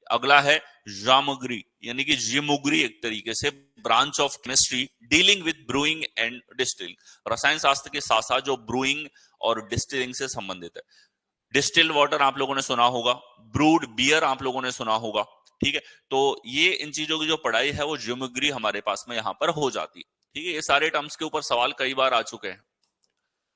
अगला है जामुग्री, यानी कि जिमुग्री, एक तरीके से branch of chemistry dealing with brewing and distilling, रसायन शास्त्र के साथ साथ जो ब्रूइंग और डिस्टिलिंग से संबंधित है। डिस्टिल्ड वाटर आप लोगों ने सुना होगा, ब्रूड बियर आप लोगों ने सुना होगा, ठीक है। तो ये इन चीजों की जो पढ़ाई है वो ज्योमेट्री हमारे पास में यहां पर हो जाती है, ठीक है। ये सारे टर्म्स के ऊपर सवाल कई बार आ चुके हैं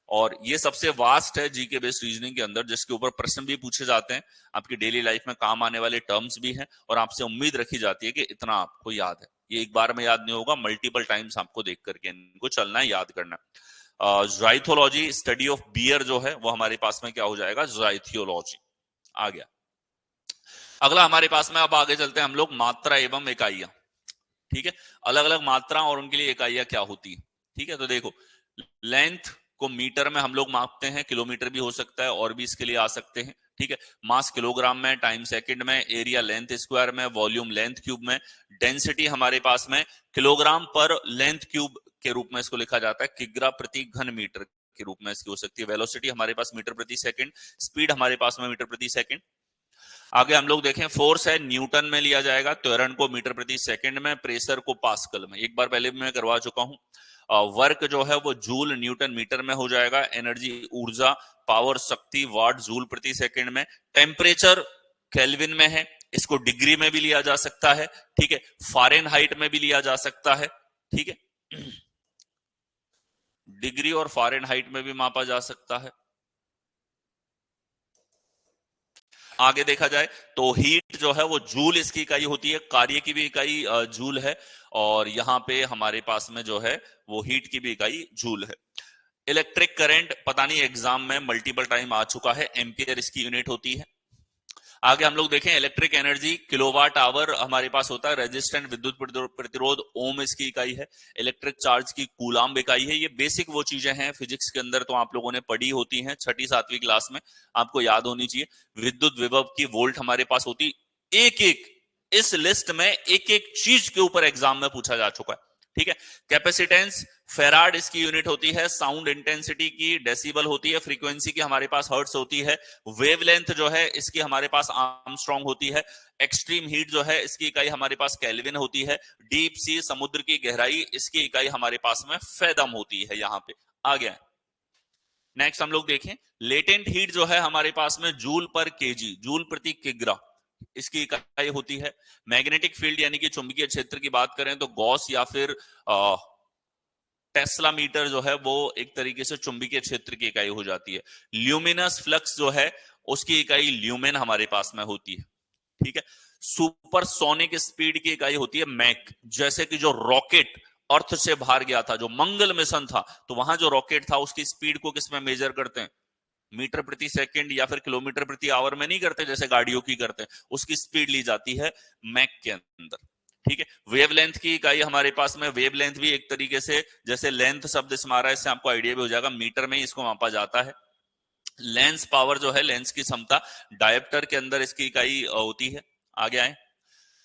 और ये सबसे वास्ट है जीके बेस्ड रीजनिंग के अंदर, जिसके ऊपर प्रश्न भी पूछे जाते हैं, आपकी डेली लाइफ में काम आने वाले टर्म्स भी हैं और आपसे उम्मीद रखी जाती है कि इतना आपको याद है। ये एक बार में याद नहीं होगा, मल्टीपल टाइम्स आपको देख करके इनको चलना है, याद करना है। जाइथोलॉजी, स्टडी ऑफ बियर जो है वो हमारे पास में क्या हो जाएगा, जाइथियोलॉजी आ गया। अगला हमारे पास में अब आगे चलते हैं हम लोग मात्रा एवं इकाइयां, ठीक है। अलग अलग मात्रा और उनके लिए इकाइयां क्या होती है, ठीक है। तो देखो लेंथ को मीटर में हम लोग मापते हैं, किलोमीटर भी हो सकता है और भी इसके लिए आ सकते हैं, ठीक है। मास किलोग्राम में, टाइम सेकंड में, एरिया लेंथ स्क्वायर में, वॉल्यूम लेंथ क्यूब में, डेंसिटी हमारे पास में किलोग्राम पर लेंथ क्यूब के रूप में इसको लिखा जाता है, किग्रा प्रति घन मीटर के रूप में इसकी हो सकती है। वेलोसिटी हमारे पास मीटर प्रति सेकंड, स्पीड हमारे पास में मीटर प्रति सेकंड। आगे हम लोग देखें फोर्स है न्यूटन में लिया जाएगा, त्वरण को मीटर प्रति सेकंड में, प्रेशर को पास्कल में, एक बार पहले भी मैं करवा चुका हूं। वर्क जो है वो जूल न्यूटन मीटर में हो जाएगा, एनर्जी ऊर्जा, पावर शक्ति वाट जूल प्रति सेकंड में, टेम्परेचर केल्विन में है, इसको डिग्री में भी लिया जा सकता है, ठीक है, फारेनहाइट में भी लिया जा सकता है, ठीक है। डिग्री और फारेनहाइट में भी मापा जा सकता है। आगे देखा जाए तो हीट जो है वो जूल इसकी इकाई होती है, कार्य की भी इकाई जूल है और यहां पे हमारे पास में जो है वो हीट की भी इकाई जूल है। इलेक्ट्रिक करंट पता नहीं एग्जाम में मल्टीपल टाइम आ चुका है, एम्पियर इसकी यूनिट होती है। आगे हम लोग देखें इलेक्ट्रिक एनर्जी किलोवाट आवर हमारे पास होता है, रेजिस्टेंट विद्युत प्रतिरोध ओम इसकी इकाई है, इलेक्ट्रिक चार्ज की कूलाम्ब इकाई है। ये बेसिक वो चीजें हैं फिजिक्स के अंदर तो आप लोगों ने पढ़ी होती हैं, छठी सातवीं क्लास में आपको याद होनी चाहिए। विद्युत विभव की वोल्ट हमारे पास होती, एक एक इस लिस्ट में एक एक चीज के ऊपर एग्जाम में पूछा जा चुका है, ठीक है। कैपेसिटेंस फेराड इसकी यूनिट होती है, साउंड इंटेंसिटी की डेसिबल होती है, फ्रीक्वेंसी की हमारे पास हर्ट्ज होती है, वेवलेंथ जो है इसकी हमारे पास आर्मस्ट्रॉन्ग होती है, एक्सट्रीम हीट जो है इसकी इकाई हमारे पास केल्विन होती है, डीप सी समुद्र की गहराई इसकी इकाई हमारे पास में फेदम होती है, यहां पे आ गया। नेक्स्ट हम लोग देखें लेटेंट हीट जो है हमारे पास में जूल पर केजी, जूल प्रति किग्रा इसकी इकाई होती है। मैग्नेटिक फील्ड यानी कि चुंबकीय क्षेत्र की बात करें तो गॉस या फिर टेस्ला मीटर जो है वो एक तरीके से चुंबकीय क्षेत्र की इकाई हो जाती है। ल्यूमिनस फ्लक्स जो है उसकी इकाई ल्यूमेन हमारे पास में होती है, ठीक है। सुपरसोनिक स्पीड की इकाई होती है मैक, जैसे कि जो रॉकेट अर्थ से बाहर गया था, जो मंगल मिशन था, तो वहां जो रॉकेट था उसकी स्पीड को किस में मेजर करते हैं, मीटर प्रति सेकंड या फिर किलोमीटर प्रति आवर में नहीं करते जैसे गाड़ियों की करते हैं, उसकी स्पीड ली जाती है मैक के अंदर, ठीक है। वेवलेंथ की इकाई हमारे पास में, वेवलेंथ भी एक तरीके से जैसे लेंथ शब्द इसमें आ रहा है, इससे आपको आइडिया भी हो जाएगा, मीटर में इसको मापा जाता है। लेंस पावर जो है, लेंस की क्षमता, डायोप्टर के अंदर इसकी इकाई होती है। आगे आए,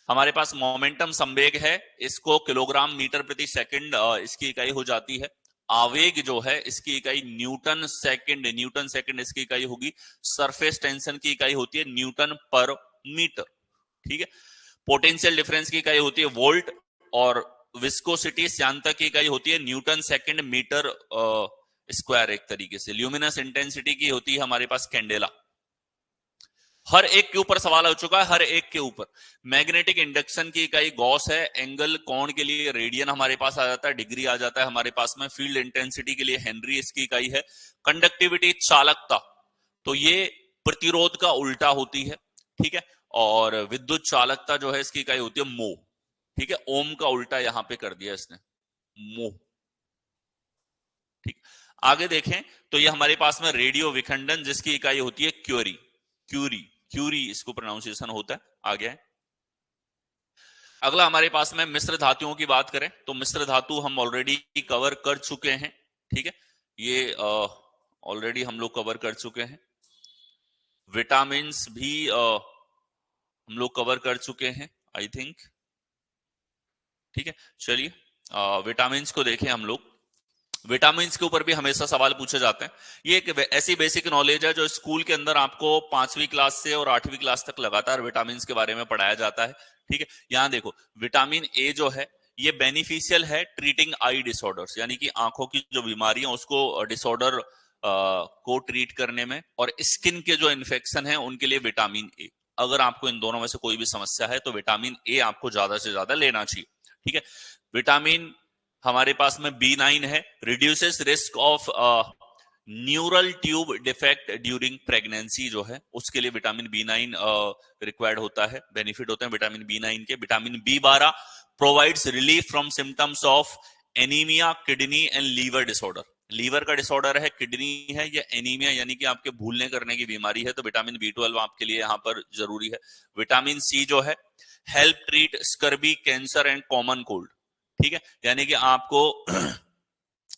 हमारे पास मोमेंटम संवेग है, इसको किलोग्राम मीटर प्रति सेकंड इसकी इकाई हो जाती है। आवेग जो है इसकी इकाई न्यूटन सेकंड, न्यूटन सेकंड इसकी इकाई होगी। सरफेस टेंशन की इकाई होती है न्यूटन पर मीटर, ठीक है। पोटेंशियल डिफरेंस की इकाई होती है वोल्ट, और विस्कोसिटी श्यानता की इकाई होती है न्यूटन सेकंड मीटर स्क्वायर। एक तरीके से ल्यूमिनस इंटेंसिटी की होती है हमारे पास कैंडेला। हर एक के ऊपर सवाल हो चुका है, हर एक के ऊपर। मैग्नेटिक इंडक्शन की इकाई गॉस है, एंगल कोण के लिए रेडियन हमारे पास आ जाता है, डिग्री आ जाता है हमारे पास में। फील्ड इंटेंसिटी के लिए हेनरी इसकी इकाई है। कंडक्टिविटी चालकता, तो ये प्रतिरोध का उल्टा होती है, ठीक है। और विद्युत चालकता जो है इसकी इकाई होती है मोह, ठीक है। ओम का उल्टा यहां पे कर दिया इसने, मोह, ठीक। आगे देखें तो ये हमारे पास में रेडियो विखंडन जिसकी इकाई होती है क्यूरी, क्यूरी, क्यूरी इसको प्रोनाउंसिएशन होता है। आगे है, अगला हमारे पास में मिश्र धातुओं की बात करें तो मिश्र धातु हम ऑलरेडी कवर कर चुके हैं, ठीक है। ये ऑलरेडी हम लोग कवर कर चुके हैं। विटामिन भी हम लोग कवर कर चुके हैं आई थिंक, ठीक है। चलिए विटामिन को देखें हम लोग। विटामिन के ऊपर भी हमेशा सवाल पूछे जाते हैं। ये एक ऐसी बेसिक नॉलेज है जो स्कूल के अंदर आपको 5वीं क्लास से और 8वीं क्लास तक लगातार विटामिन के बारे में पढ़ाया जाता है, ठीक है। यहां देखो, विटामिन ए जो है ये बेनिफिशियल है ट्रीटिंग आई डिसऑर्डर्स, यानी कि आंखों की जो बीमारियां उसको डिसऑर्डर को ट्रीट करने में, और स्किन के जो इन्फेक्शन है उनके लिए विटामिन ए। अगर आपको इन दोनों में से कोई भी समस्या है तो विटामिन ए आपको ज्यादा से ज्यादा लेना चाहिए, ठीक है। विटामिन हमारे पास में B9 है, reduces risk of neural tube defect during pregnancy जो है उसके लिए विटामिन B9 रिक्वायर्ड होता है, बेनिफिट होते हैं विटामिन B9 के। Vitamin B12 provides relief from symptoms of anaemia, kidney and liver disorder. Liver का डिसऑर्डर है, किडनी है, या एनीमिया यानी कि आपके भूलने करने की बीमारी है, तो विटामिन B12 आपके लिए यहां पर जरूरी है। विटामिन सी जो है help treat scurvy, cancer and common cold, ठीक है। यानी कि आपको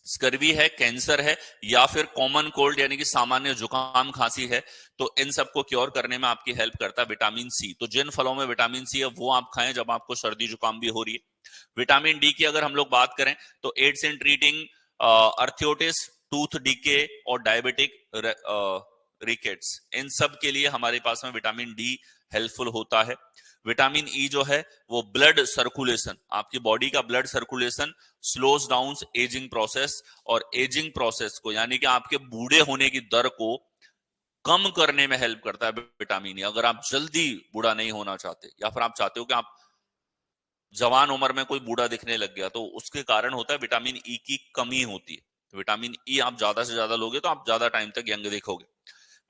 स्कर्वी है, कैंसर है, या फिर कॉमन कोल्ड यानी कि सामान्य जुकाम खांसी है, तो इन सबको क्योर करने में आपकी हेल्प करता है विटामिन सी। तो जिन फलों में विटामिन सी है वो आप खाएं जब आपको सर्दी जुकाम भी हो रही है। विटामिन डी की अगर हम लोग बात करें तो aids in treating arthritis, tooth decay और डायबिटिक रिकेट्स, इन सब के लिए हमारे पास में विटामिन डी हेल्पफुल होता है। विटामिन ई जो है वो ब्लड सर्कुलेशन, आपकी बॉडी का blood circulation slows down ageing process, और एजिंग प्रोसेस को यानी कि आपके बूढ़े होने की दर को कम करने में हेल्प करता है विटामिन ई। अगर आप जल्दी बूढ़ा नहीं होना चाहते, या फिर आप चाहते हो कि आप जवान उम्र में कोई बूढ़ा दिखने लग गया, तो उसके कारण होता है विटामिन ई की कमी होती है। तो विटामिन ई आप ज्यादा से ज्यादा लोगे तो आप ज्यादा टाइम तक यंग दिखोगे।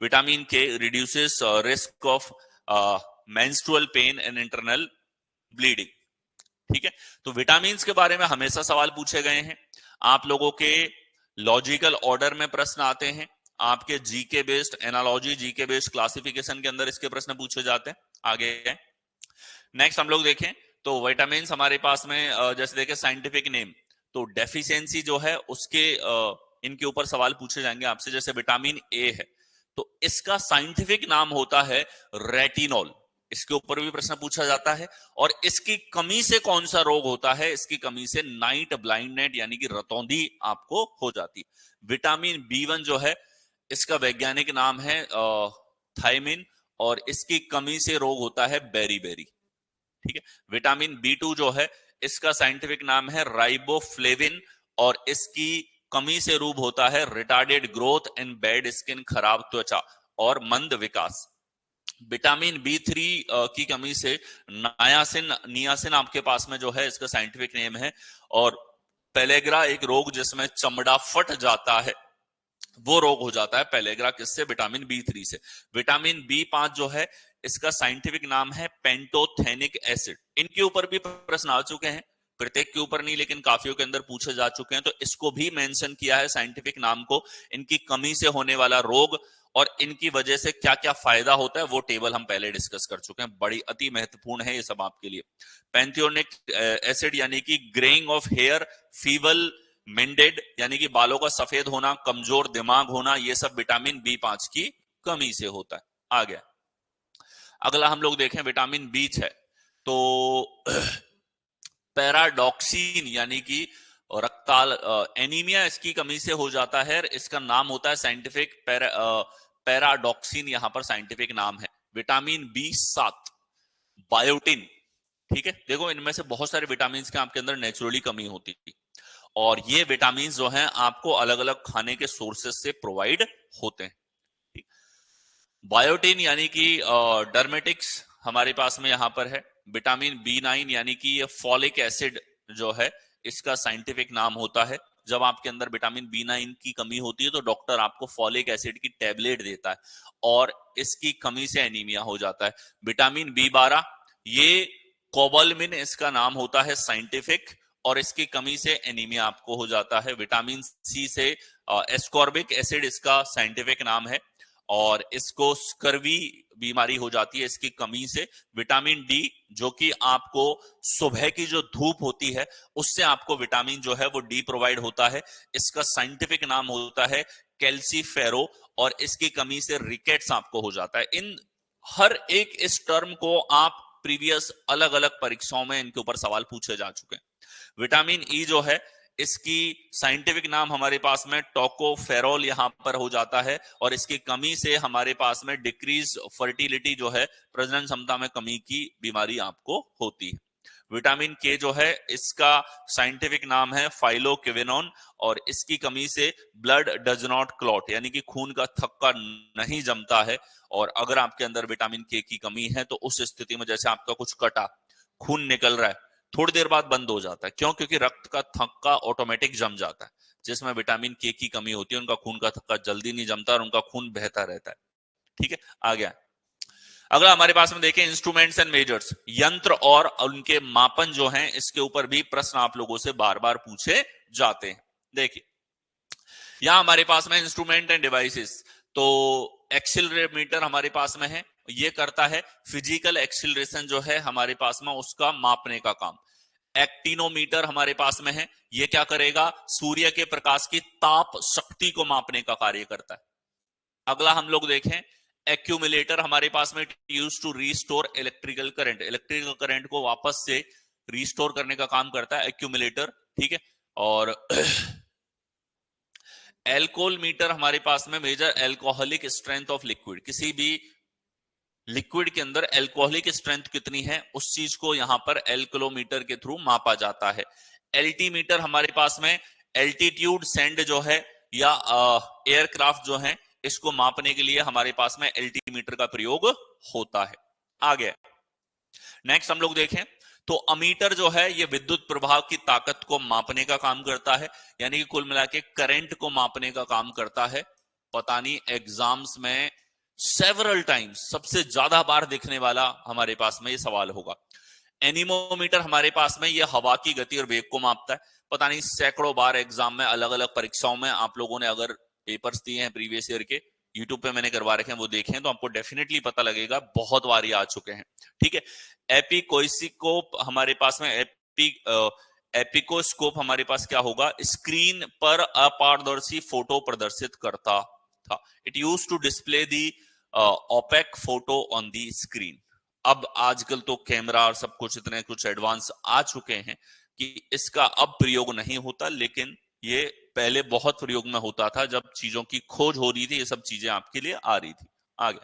विटामिन के reduces risk of menstrual pain and internal bleeding, ठीक है। तो विटामिन के बारे में हमेशा सवाल पूछे गए हैं। आप लोगों के लॉजिकल ऑर्डर में प्रश्न आते हैं, आपके GK based analogy, GK based classification के अंदर इसके प्रश्न पूछे जाते हैं। आगे नेक्स्ट हम लोग देखें तो विटामिन हमारे पास में जैसे देखें साइंटिफिक नेम, तो डेफिशिएंसी जो है उसके इनके ऊपर सवाल पूछे जाएंगे आपसे। जैसे विटामिन ए है तो इसका साइंटिफिक नाम होता है रेटिनॉल, इसके ऊपर भी प्रश्न पूछा जाता है। और इसकी कमी से कौन सा रोग होता है, इसकी कमी से नाइट ब्लाइंडनेस यानी कि रतौंधी आपको हो जाती है। विटामिन B1 जो है इसका वैज्ञानिक नाम है थायमिन, और इसकी कमी से रोग होता है बेरी, ठीक है। विटामिन B2 जो है इसका साइंटिफिक नाम है राइबोफ्लेविन, और इसकी कमी से रूप होता है retarded growth and bad skin, खराब त्वचा और मंद विकास। विटामिन B3 की कमी से नियासिन आपके पास में जो है इसका साइंटिफिक नेम है, और पेलेग्रा एक रोग जिसमें चमड़ा फट जाता है वो रोग हो जाता है पेलेग्रा, किससे, विटामिन B3 से। विटामिन B5 जो है इसका साइंटिफिक नाम है पेंटोथेनिक एसिड। इनके ऊपर भी प्रश्न आ चुके हैं, प्रत्येक के ऊपर नहीं लेकिन काफियों के अंदर पूछे जा चुके हैं, तो इसको भी मेंशन किया है साइंटिफिक नाम को। इनकी कमी से होने वाला रोग और इनकी वजह से क्या क्या फायदा होता है वो टेबल हम पहले डिस्कस कर चुके हैं, बड़ी अति महत्वपूर्ण है ये सब आपके लिए। पैंथियोनिक एसिड यानी कि ग्रेइंग ऑफ हेयर, फीवल मिंडेड यानी कि बालों का सफेद होना, कमजोर दिमाग होना, ये सब विटामिन बी5 की कमी से होता है। आ गया अगला हम लोग देखें विटामिन बी6, तो पैराडॉक्सिन यानी कि रक्ताल एनीमिया इसकी कमी से हो जाता है। इसका नाम होता है साइंटिफिक पैराडॉक्सिन, यहां पर साइंटिफिक नाम है। विटामिन बी7 बायोटिन, ठीक है। देखो इनमें से बहुत सारे विटामिन के आपके अंदर नेचुरली कमी होती थी, और ये विटामिन जो हैं आपको अलग अलग खाने के सोर्सेस से प्रोवाइड होते हैं। बायोटिन यानी कि डर्मेटिक्स हमारे पास में यहां पर है। विटामिन बी9 यानी कि ये फॉलिक एसिड जो है इसका साइंटिफिक नाम होता है। जब आपके अंदर विटामिन बी9 की कमी होती है तो डॉक्टर आपको फॉलिक एसिड की टैबलेट देता है, और इसकी कमी से एनीमिया हो जाता है। विटामिन बी12 ये कोबालमिन इसका नाम होता है साइंटिफिक, और इसकी कमी से एनीमिया आपको हो जाता है। विटामिन सी से एस्कॉर्बिक एसिड इसका साइंटिफिक नाम है, और इसको स्कर्वी बीमारी हो जाती है इसकी कमी से। विटामिन डी जो कि आपको सुबह की जो धूप होती है उससे आपको विटामिन जो है वो डी प्रोवाइड होता है। इसका साइंटिफिक नाम होता है कैल्सीफेरो, और इसकी कमी से रिकेट्स आपको हो जाता है। इन हर एक इस टर्म को आप प्रीवियस अलग अलग परीक्षाओं में इनके ऊपर सवाल पूछे जा चुके हैं। विटामिन ई जो है इसकी साइंटिफिक नाम हमारे पास में टोकोफेरोल यहां पर हो जाता है, और इसकी कमी से हमारे पास में डिक्रीज फर्टिलिटी जो है, प्रजनन क्षमता में कमी की बीमारी आपको होती है। विटामिन के जो है इसका साइंटिफिक नाम है फाइलोक्विनोन, और इसकी कमी से ब्लड डज नॉट क्लॉट यानी कि खून का थक्का नहीं जमता है। और अगर आपके अंदर विटामिन के की कमी है तो उस स्थिति में जैसे आपका कुछ कटा, खून निकल रहा है, थोड़ी देर बाद बंद हो जाता है। क्यों? क्योंकि रक्त का थक्का ऑटोमेटिक जम जाता है। जिसमें विटामिन के की कमी होती है उनका खून का थक्का जल्दी नहीं जमता और उनका खून बहता रहता है। ठीक है, आ गया अगला हमारे पास में देखें इंस्ट्रूमेंट्स एंड मेजर्स, यंत्र और उनके मापन जो हैं, इसके ऊपर भी प्रश्न आप लोगों से बार बार पूछे जाते हैं। देखिए यहां हमारे पास में इंस्ट्रूमेंट एंड डिवाइसेस, तो एक्सीलरोमीटर हमारे पास में है, ये करता है फिजिकल एक्सीलरेशन जो है हमारे पास में उसका मापने का काम। एक्टिनोमीटर हमारे पास में है, ये क्या करेगा? सूर्य के प्रकाश की ताप शक्ति को मापने का कार्य करता है। अगला हम लोग देखें एक्यूमुलेटर हमारे पास में use to restore electrical current, electrical current को वापस से रीस्टोर करने का काम करता है एक्यूमुलेटर। ठीक है, और एल्कोहल मीटर हमारे पास में measure alcoholic strength of liquid, किसी भी लिक्विड के अंदर एल्कोहलिक स्ट्रेंथ कितनी है उस चीज को यहां पर एल्कोलोमीटर के थ्रू मापा जाता है। एल्टीमीटर हमारे पास में एल्टीट्यूड सेंड जो है या एयरक्राफ्ट जो है इसको मापने के लिए हमारे पास में एल्टीमीटर का प्रयोग होता है। आगे नेक्स्ट हम लोग देखें तो अमीटर जो है ये विद्युत प्रवाह की ताकत को मापने का काम करता है, यानी कि कुल मिला के करंट को मापने का काम करता है। पता नहीं एग्जाम्स में सेवरल टाइम्स सबसे ज्यादा बार दिखने वाला हमारे पास में ये सवाल होगा। एनीमोमीटर हमारे पास में ये हवा की गति और वेग को मापता है। पता नहीं सैकड़ों बार एग्जाम में अलग अलग परीक्षाओं में आप लोगों ने अगर पेपर्स दिए हैं प्रीवियस ईयर के, यूट्यूब पे मैंने करवा रखे हैं, वो देखें तो आपको डेफिनेटली पता लगेगा, बहुत बार ये आ चुके हैं। ठीक है, एपिकोस्कोप हमारे पास में एपिकोस्कोप हमारे पास क्या होगा? स्क्रीन पर अपारदर्शी फोटो प्रदर्शित करता था। It use to display the opaque photo on the screen. अब आजकल तो कैमरा और सब कुछ इतने कुछ एडवांस आ चुके हैं कि इसका अब प्रयोग नहीं होता, लेकिन ये पहले बहुत प्रयोग में होता था जब चीजों की खोज हो रही थी, ये सब चीजें आपके लिए आ रही थी। आगे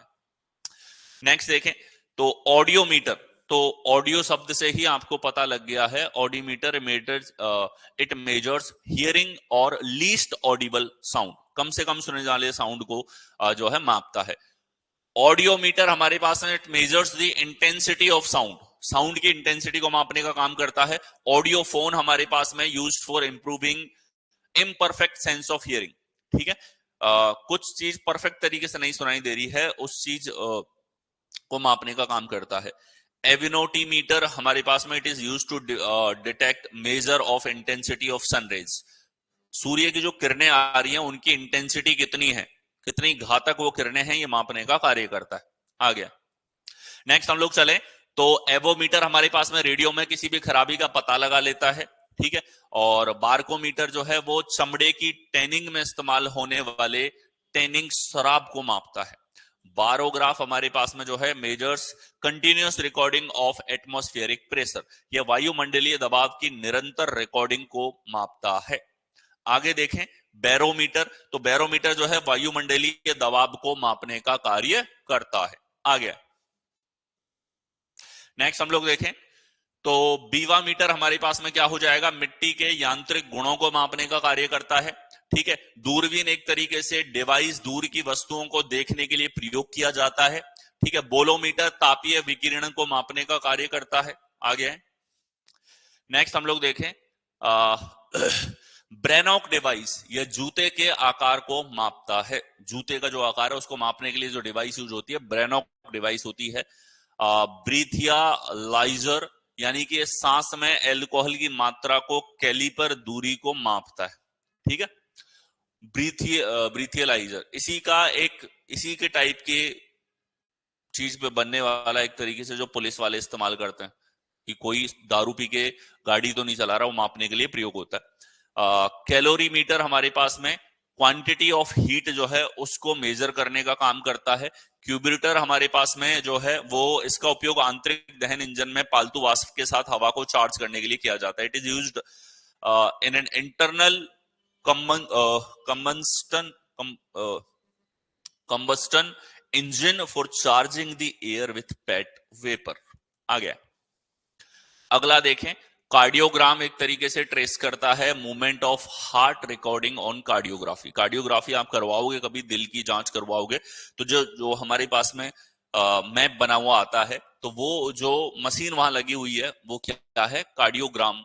नेक्स्ट देखें तो ऑडियोमीटर, तो ऑडियो शब्द से ही आपको पता लग गया है। ऑडियोमीटर इट मेजर्स हियरिंग और लीस्ट ऑडिबल साउंड, कम से कम सुने जाने वाले साउंड को जो है मापता है। ऑडियोमीटर हमारे पास में it measures the intensity of sound, sound की इंटेंसिटी को मापने का काम करता है। ऑडियो फोन हमारे पास में used for improving imperfect sense of hearing. ठीक है, कुछ चीज परफेक्ट तरीके से नहीं सुनाई दे रही है, उस चीज को मापने का काम करता है। एविनोटीमीटर हमारे पास में it is used to detect measure of intensity of sunrays, सूर्य की जो किरणें आ रही हैं उनकी इंटेंसिटी कितनी है, कितनी घातक वो किरणें हैं, ये मापने का कार्य करता है। आ गया नेक्स्ट हम लोग चले तो एवोमीटर हमारे पास में रेडियो में किसी भी खराबी का पता लगा लेता है। ठीक है। और बारकोमीटर जो है वो चमड़े की टैनिंग में इस्तेमाल होने वाले टैनिंग शराब को मापता है। बारोग्राफ हमारे पास में जो है measures continuous recording of atmospheric pressure, यह वायुमंडलीय दबाव की निरंतर रिकॉर्डिंग को मापता है। आगे देखें बैरोमीटर, तो बैरोमीटर जो है वायुमंडलीय दबाव को मापने का कार्य करता है। आगे नेक्स्ट हम लोग देखें तो बीवा मीटर हमारे पास में क्या हो जाएगा, मिट्टी के यांत्रिक गुणों को मापने का कार्य करता है। ठीक है। दूरबीन एक तरीके से डिवाइस दूर की वस्तुओं को देखने के लिए प्रयोग किया जाता है। ठीक है। बोलोमीटर तापीय विकिरण को मापने का कार्य करता है। आगे नेक्स्ट हम लोग देखें ब्रेनॉक डिवाइस, यह जूते के आकार को मापता है। जूते का जो आकार है उसको मापने के लिए जो डिवाइस यूज होती है ब्रेनॉक डिवाइस होती है। ब्रीथियालाइजर, यानी कि सांस में एल्कोहल की मात्रा को कैलिपर दूरी को मापता है। ठीक है। ब्रीथियलाइजर इसी के टाइप के चीज पे बनने वाला एक तरीके से जो पुलिस वाले इस्तेमाल करते हैं कि कोई दारू पी के गाड़ी तो नहीं चला रहा, वो मापने के लिए प्रयोग होता है। कैलोरीमीटर हमारे पास में क्वांटिटी ऑफ हीट जो है उसको मेजर करने का काम करता है। क्यूबिटर हमारे पास में जो है वो इसका उपयोग आंतरिक दहन इंजन में पालतू वाष्प के साथ हवा को चार्ज करने के लिए किया जाता है। It is used in an internal combustion engine for charging the air with pet vapor। आ गया। अगला देखें कार्डियोग्राम एक तरीके से ट्रेस करता है movement of heart recording on cardiography. Cardiography आप करवाओगे कभी, दिल की जांच करवाओगे तो जो हमारे पास में मैप बना हुआ आता है, तो वो जो मशीन वहां लगी हुई है वो क्या है, कार्डियोग्राम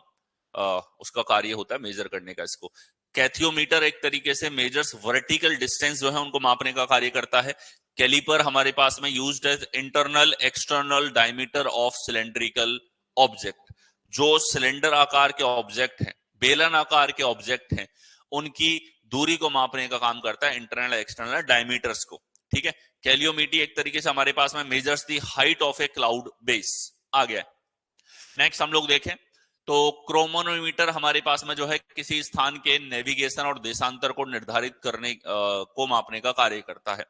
उसका कार्य होता है मेजर करने का। इसको कैथियोमीटर एक तरीके से मेजर्स वर्टिकल डिस्टेंस जो है उनको मापने का कार्य करता है। कैलिपर हमारे पास में used as internal external diameter of cylindrical object. जो सिलेंडर आकार के ऑब्जेक्ट हैं, बेलन आकार के ऑब्जेक्ट हैं, उनकी दूरी को मापने का काम करता है इंटरनल एक्सटर्नल डायमीटर्स को। ठीक है। कैलियोमीटर एक तरीके से हमारे पास में measures the height of a cloud base. आ गया। नेक्स्ट हम लोग देखें तो क्रोनोमीटर हमारे पास में जो है किसी स्थान के नेविगेशन और देशांतर को निर्धारित करने को मापने का कार्य करता है।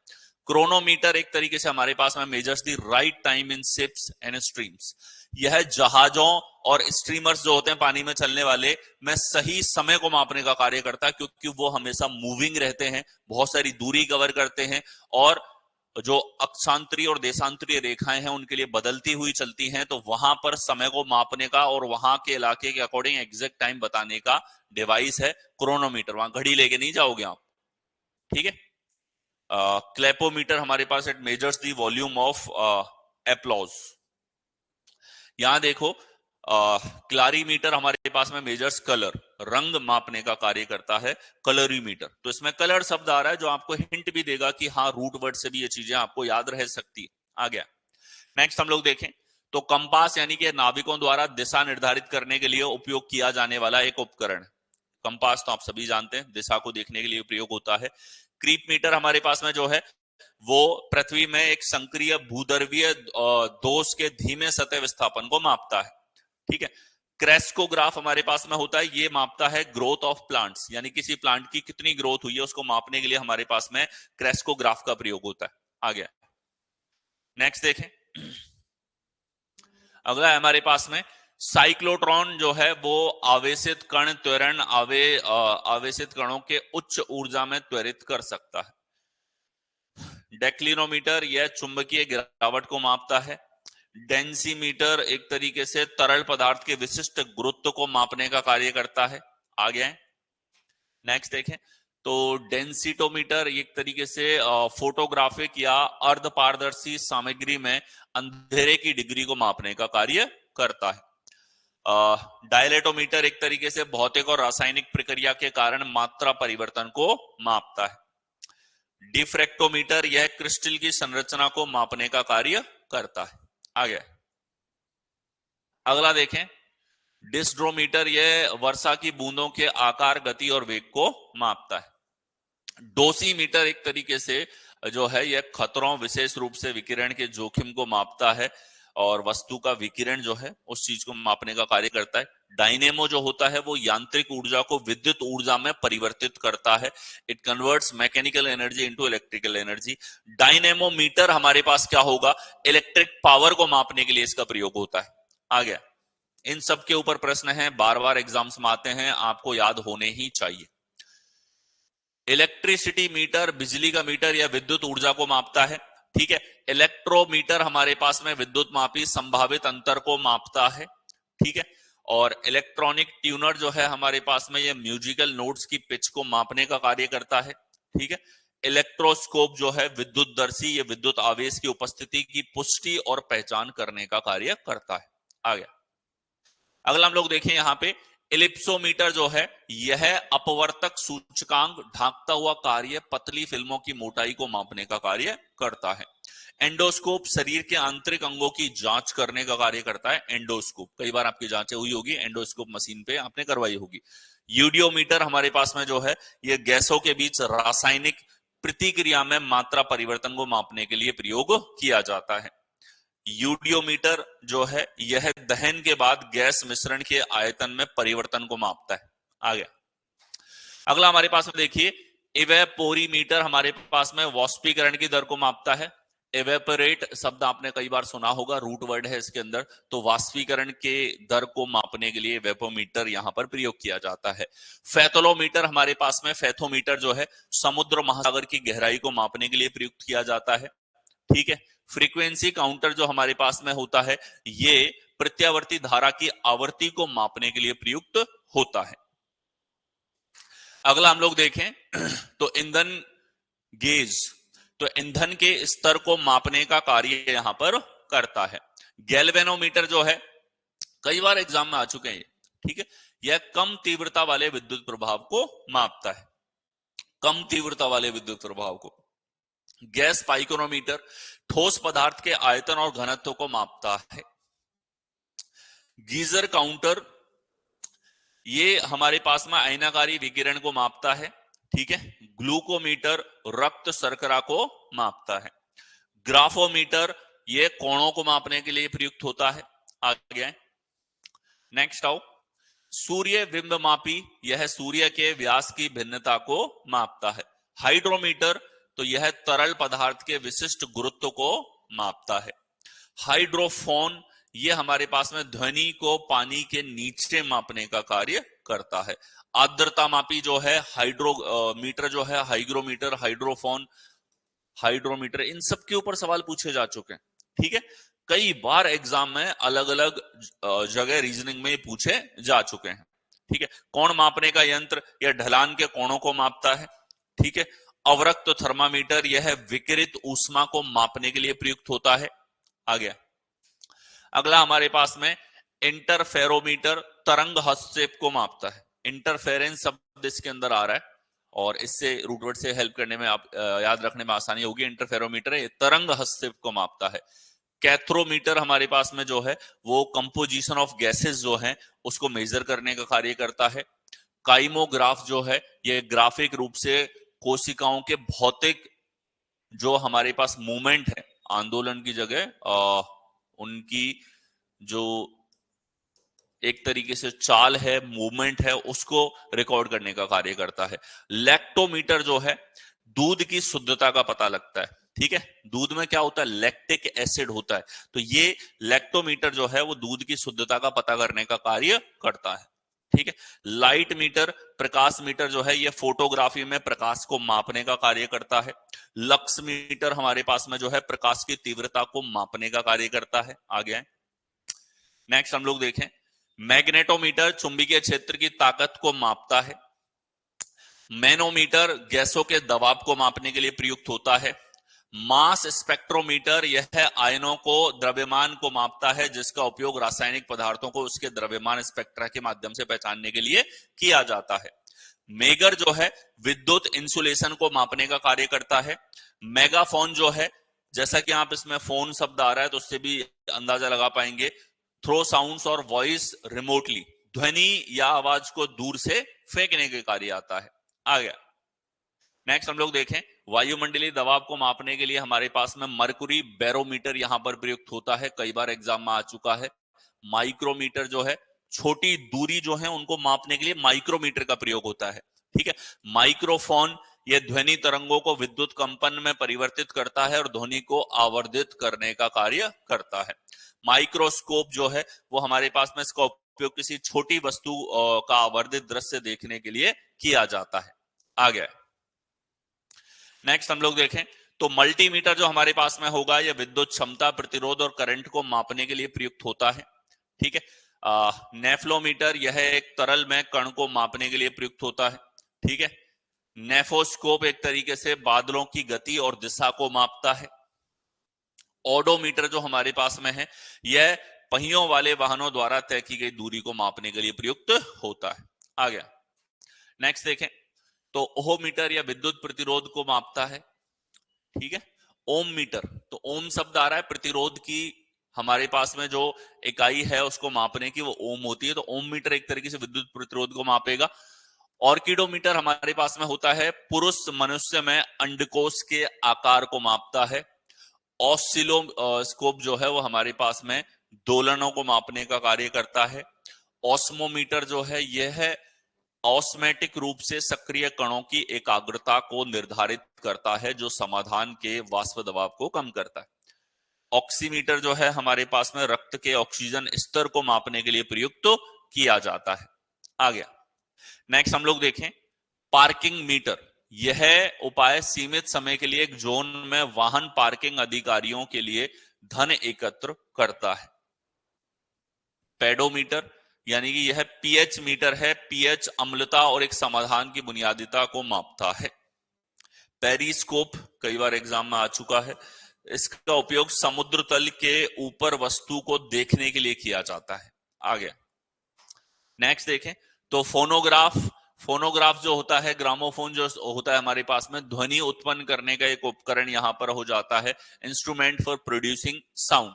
क्रोनोमीटर एक तरीके से हमारे पास में measures the right time in ships and streams. यह जहाजों और स्ट्रीमर्स जो होते हैं पानी में चलने वाले में सही समय को मापने का कार्य करता है, क्योंकि वो हमेशा मूविंग रहते हैं, बहुत सारी दूरी कवर करते हैं और जो अक्षांतरीय और देशांतरीय रेखाएं हैं उनके लिए बदलती हुई चलती हैं, तो वहां पर समय को मापने का और वहां के इलाके के अकॉर्डिंग एग्जैक्ट टाइम बताने का डिवाइस है क्रोनोमीटर। वहां घड़ी लेके नहीं जाओगे आप। ठीक है। क्लेपोमीटर हमारे पास it measures the volume of applause. यहां देखो क्लारीमीटर हमारे पास में मेजर्स कलर, रंग मापने का कार्य करता है कलरीमीटर। तो इसमें कलर शब्द आ रहा है जो आपको हिंट भी देगा कि हाँ रूट वर्ड से भी ये चीजें आपको याद रह सकती है। आ गया। नेक्स्ट हम लोग देखें तो कंपास यानी कि नाविकों द्वारा दिशा निर्धारित करने के लिए उपयोग किया जाने वाला एक उपकरण। कंपास तो आप सभी जानते हैं, दिशा को देखने के लिए प्रयोग होता है। क्रीप मीटर हमारे पास में जो है वो पृथ्वी में एक संक्रिय भूद्रवीय दोष के धीमे सतह विस्थापन को मापता है। ठीक है। क्रेस्कोग्राफ हमारे पास में होता है, ये मापता है ग्रोथ ऑफ प्लांट्स, यानी किसी प्लांट की कितनी ग्रोथ हुई है उसको मापने के लिए हमारे पास में क्रेस्कोग्राफ का प्रयोग होता है। आ गया। नेक्स्ट देखें अगला है हमारे पास में साइक्लोट्रॉन जो है वो आवेशित कण त्वरण आवेशित कणों के उच्च ऊर्जा में त्वरित कर सकता है। डेक्लिनोमीटर यह चुंबकीय गिरावट को मापता है। डेंसीमीटर एक तरीके से तरल पदार्थ के विशिष्ट गुरुत्व को मापने का कार्य करता है। आ गया। नेक्स्ट देखें तो डेंसिटोमीटर एक तरीके से फोटोग्राफिक या अर्ध पारदर्शी सामग्री में अंधेरे की डिग्री को मापने का कार्य करता है। डायलेटोमीटर एक तरीके से भौतिक और रासायनिक प्रक्रिया के कारण मात्रा परिवर्तन को मापता है। डिफ्रैक्टोमीटर यह क्रिस्टल की संरचना को मापने का कार्य करता है। आ गया। अगला देखें डिस्ड्रोमीटर यह वर्षा की बूंदों के आकार, गति और वेग को मापता है। डोसीमीटर एक तरीके से जो है यह खतरों, विशेष रूप से विकिरण के जोखिम को मापता है और वस्तु का विकिरण जो है उस चीज को मापने का कार्य करता है। डायनेमो जो होता है वो यांत्रिक ऊर्जा को विद्युत ऊर्जा में परिवर्तित करता है। It converts mechanical energy into electrical energy. Dynamometer हमारे पास क्या होगा, इलेक्ट्रिक पावर को मापने के लिए इसका प्रयोग होता है। आ गया। इन सब के ऊपर प्रश्न है, बार बार एग्जाम्स में आते हैं, आपको याद होने ही चाहिए। इलेक्ट्रिसिटी मीटर बिजली का मीटर या विद्युत ऊर्जा को मापता है, ठीक है। इलेक्ट्रोमीटर हमारे पास में विद्युत मापी संभावित अंतर को मापता है, ठीक है। और इलेक्ट्रॉनिक ट्यूनर जो है हमारे पास में, ये म्यूजिकल नोट्स की पिच को मापने का कार्य करता है, ठीक है। इलेक्ट्रोस्कोप जो है विद्युत दर्शी, ये विद्युत आवेश की उपस्थिति की पुष्टि और पहचान करने का कार्य करता है। आ गया। अगला हम लोग देखें यहां पे, इलिप्सोमीटर जो है यह अपवर्तक सूचकांक ढांकता हुआ कार्य पतली फिल्मों की मोटाई को मापने का कार्य करता है। एंडोस्कोप शरीर के आंतरिक अंगों की जांच करने का कार्य करता है। एंडोस्कोप, कई बार आपकी जांचें हुई होगी, एंडोस्कोप मशीन पे आपने करवाई होगी। यूडियोमीटर हमारे पास में जो है, यह गैसों के बीच रासायनिक प्रतिक्रिया में मात्रा परिवर्तन को मापने के लिए प्रयोग किया जाता है। यूडियोमीटर जो है यह दहन के बाद गैस मिश्रण के आयतन में परिवर्तन को मापता है। आ गया। अगला हमारे पास में देखिए, इवेपोरीमीटर हमारे पास में वाष्पीकरण की दर को मापता है। एवेपोरेट शब्द आपने कई बार सुना होगा, रूट वर्ड है इसके अंदर, तो वाष्पीकरण के दर को मापने के लिए एवेपोमीटर यहां पर प्रयोग किया जाता है। फैथोलोमीटर हमारे पास में, फैथोमीटर जो है समुद्र महासागर की गहराई को मापने के लिए प्रयुक्त किया जाता है, ठीक है। फ्रीक्वेंसी काउंटर जो हमारे पास में होता है, ये प्रत्यावर्ती धारा की आवर्ती को मापने के लिए प्रयुक्त होता है। अगला हम लोग देखें तो ईंधन गेज, तो ईंधन के स्तर को मापने का कार्य यहां पर करता है। गैल्वेनोमीटर जो है कई बार एग्जाम में आ चुके हैं, ठीक है। यह कम तीव्रता वाले विद्युत प्रभाव को मापता है, कम तीव्रता वाले विद्युत प्रभाव को। गैस पाइकोनोमीटर ठोस पदार्थ के आयतन और घनत्व को मापता है। गीजर काउंटर ये हमारे पास में आयनाकारी विकिरण को मापता है, ठीक है। ग्लूकोमीटर रक्त शर्करा को मापता है। ग्राफोमीटर ये कोणों को मापने के लिए प्रयुक्त होता है। आगे नेक्स्ट आओ, सूर्य बिंब मापी, यह सूर्य के व्यास की भिन्नता को मापता है। हाइड्रोमीटर तो यह तरल पदार्थ के विशिष्ट गुरुत्व को मापता है। हाइड्रोफोन ये हमारे पास में ध्वनि को पानी के नीचे मापने का कार्य करता है। आर्द्रता मापी जो है हाइड्रोमीटर जो है, हाइग्रोमीटर, हाइड्रोफोन, हाइड्रोमीटर, इन सब के ऊपर सवाल पूछे जा चुके हैं, ठीक है। कई बार एग्जाम में अलग अलग जगह रीजनिंग में पूछे जा चुके हैं, ठीक है। कोण मापने का यंत्र यह ढलान के कोणों को मापता है, ठीक है। अवरक्त थर्मामीटर यह विकिरित ऊष्मा को मापने के लिए प्रयुक्त होता है। आ गया। अगला हमारे पास में इंटरफेरोमीटर तरंग हस्तक्षेप को मापता है। इंटरफेरेंस शब्द इसके अंदर आ रहा है और इससे रूटवर्ड से हेल्प करने में, आप याद रखने में आसानी होगी। इंटरफेरोमीटर है तरंग हस्तक्षेप को मापता है। कैथ्रोमीटर हमारे पास में जो है वो कंपोजिशन ऑफ गैसेस जो है उसको मेजर करने का कार्य करता है। काइमोग्राफ जो है ये ग्राफिक रूप से कोशिकाओं के भौतिक जो हमारे पास मूवमेंट है, आंदोलन की जगह उनकी जो एक तरीके से चाल है, मूवमेंट है, उसको रिकॉर्ड करने का कार्य करता है। लैक्टोमीटर जो है दूध की शुद्धता का पता लगता है, ठीक है। दूध में क्या होता है, लैक्टिक एसिड होता है, तो ये लैक्टोमीटर जो है वो दूध की शुद्धता का पता करने का कार्य करता है, ठीक है। लाइट मीटर, प्रकाश मीटर जो है ये फोटोग्राफी में प्रकाश को मापने का कार्य करता है। लक्स मीटर हमारे पास में जो है प्रकाश की तीव्रता को मापने का कार्य करता है। आगे नेक्स्ट हम लोग देखें, मैग्नेटोमीटर चुंबकीय क्षेत्र की ताकत को मापता है। मैनोमीटर गैसों के दबाव को मापने के लिए प्रयुक्त होता है। मास स्पेक्ट्रोमीटर यह आयनों को द्रव्यमान को मापता है, जिसका उपयोग रासायनिक पदार्थों को उसके द्रव्यमान स्पेक्ट्रा के माध्यम से पहचानने के लिए किया जाता है। मेगर जो है विद्युत इंसुलेशन को मापने का कार्य करता है। मेगाफोन जो है, जैसा कि आप इसमें फोन शब्द आ रहा है तो उससे भी अंदाजा लगा पाएंगे, थ्रो साउंड्स और वॉइस रिमोटली, ध्वनि या आवाज को दूर से फेंकने के कार्य आता है। आ गया। नेक्स्ट हम लोग देखें, वायुमंडलीय दबाव को मापने के लिए हमारे पास में मरकुरी बैरोमीटर यहां पर प्रयुक्त होता है, कई बार एग्जाम में आ चुका है। माइक्रोमीटर जो है, छोटी दूरी जो है उनको मापने के लिए माइक्रोमीटर का प्रयोग होता है। ठीक है। माइक्रोफोन यह ध्वनि तरंगों को विद्युत कंपन में परिवर्तित करता है और ध्वनि को आवर्धित करने का कार्य करता है। माइक्रोस्कोप जो है वो हमारे पास में इसका उपयोग किसी छोटी वस्तु का आवर्धित दृश्य देखने के लिए किया जाता है। आ गया। नेक्स्ट हम लोग देखें तो मल्टीमीटर जो हमारे पास में होगा यह विद्युत क्षमता, प्रतिरोध और करंट को मापने के लिए प्रयुक्त होता है। ठीक है। नेफ्लोमीटर यह एक तरल में कण को मापने के लिए प्रयुक्त होता है। ठीक है। नेफोस्कोप एक तरीके से बादलों की गति और दिशा को मापता है। ओडोमीटर जो हमारे पास में है यह पहियों वाले वाहनों द्वारा तय की गई दूरी को मापने के लिए प्रयुक्त होता है। आ गया। नेक्स्ट देखें तो ओहमीटर या विद्युत प्रतिरोध को मापता है। ठीक है। ओम मीटर, तो ओम शब्द आ रहा है, प्रतिरोध की हमारे पास में जो इकाई है उसको मापने की वो ओम होती है, तो ओम मीटर एक तरीके से विद्युत प्रतिरोध को मापेगा। ऑर्किडोमीटर हमारे पास में होता है, पुरुष मनुष्य में अंडकोश के आकार को मापता है। ऑसिलोस्कोप जो है वो हमारे पास में दोलनों को मापने का कार्य करता है। ऑस्मोमीटर जो है यह ऑस्मेटिक रूप से सक्रिय कणों की एकाग्रता को निर्धारित करता है जो समाधान के वाष्प दबाव को कम करता है। ऑक्सीमीटर जो है हमारे पास में रक्त के ऑक्सीजन स्तर को मापने के लिए प्रयुक्त किया जाता है। आ गया। नेक्स्ट हम लोग देखें पार्किंग मीटर। यह उपाय सीमित समय के लिए एक जोन में वाहन पार्किंग अधिकारियों के लिए धन एकत्र करता है। पेडोमीटर यानी कि यह पीएच मीटर है, पीएच अम्लता और एक समाधान की बुनियादिता को मापता है। पेरिस्कोप कई बार एग्जाम में आ चुका है, इसका उपयोग समुद्र तल के ऊपर वस्तु को देखने के लिए किया जाता है। आ गया। नेक्स्ट देखें तो फोनोग्राफ। फोनोग्राफ जो होता है, ग्रामोफोन जो होता है हमारे पास में, ध्वनि उत्पन्न करने का एक उपकरण यहां पर हो जाता है, इंस्ट्रूमेंट फॉर प्रोड्यूसिंग साउंड।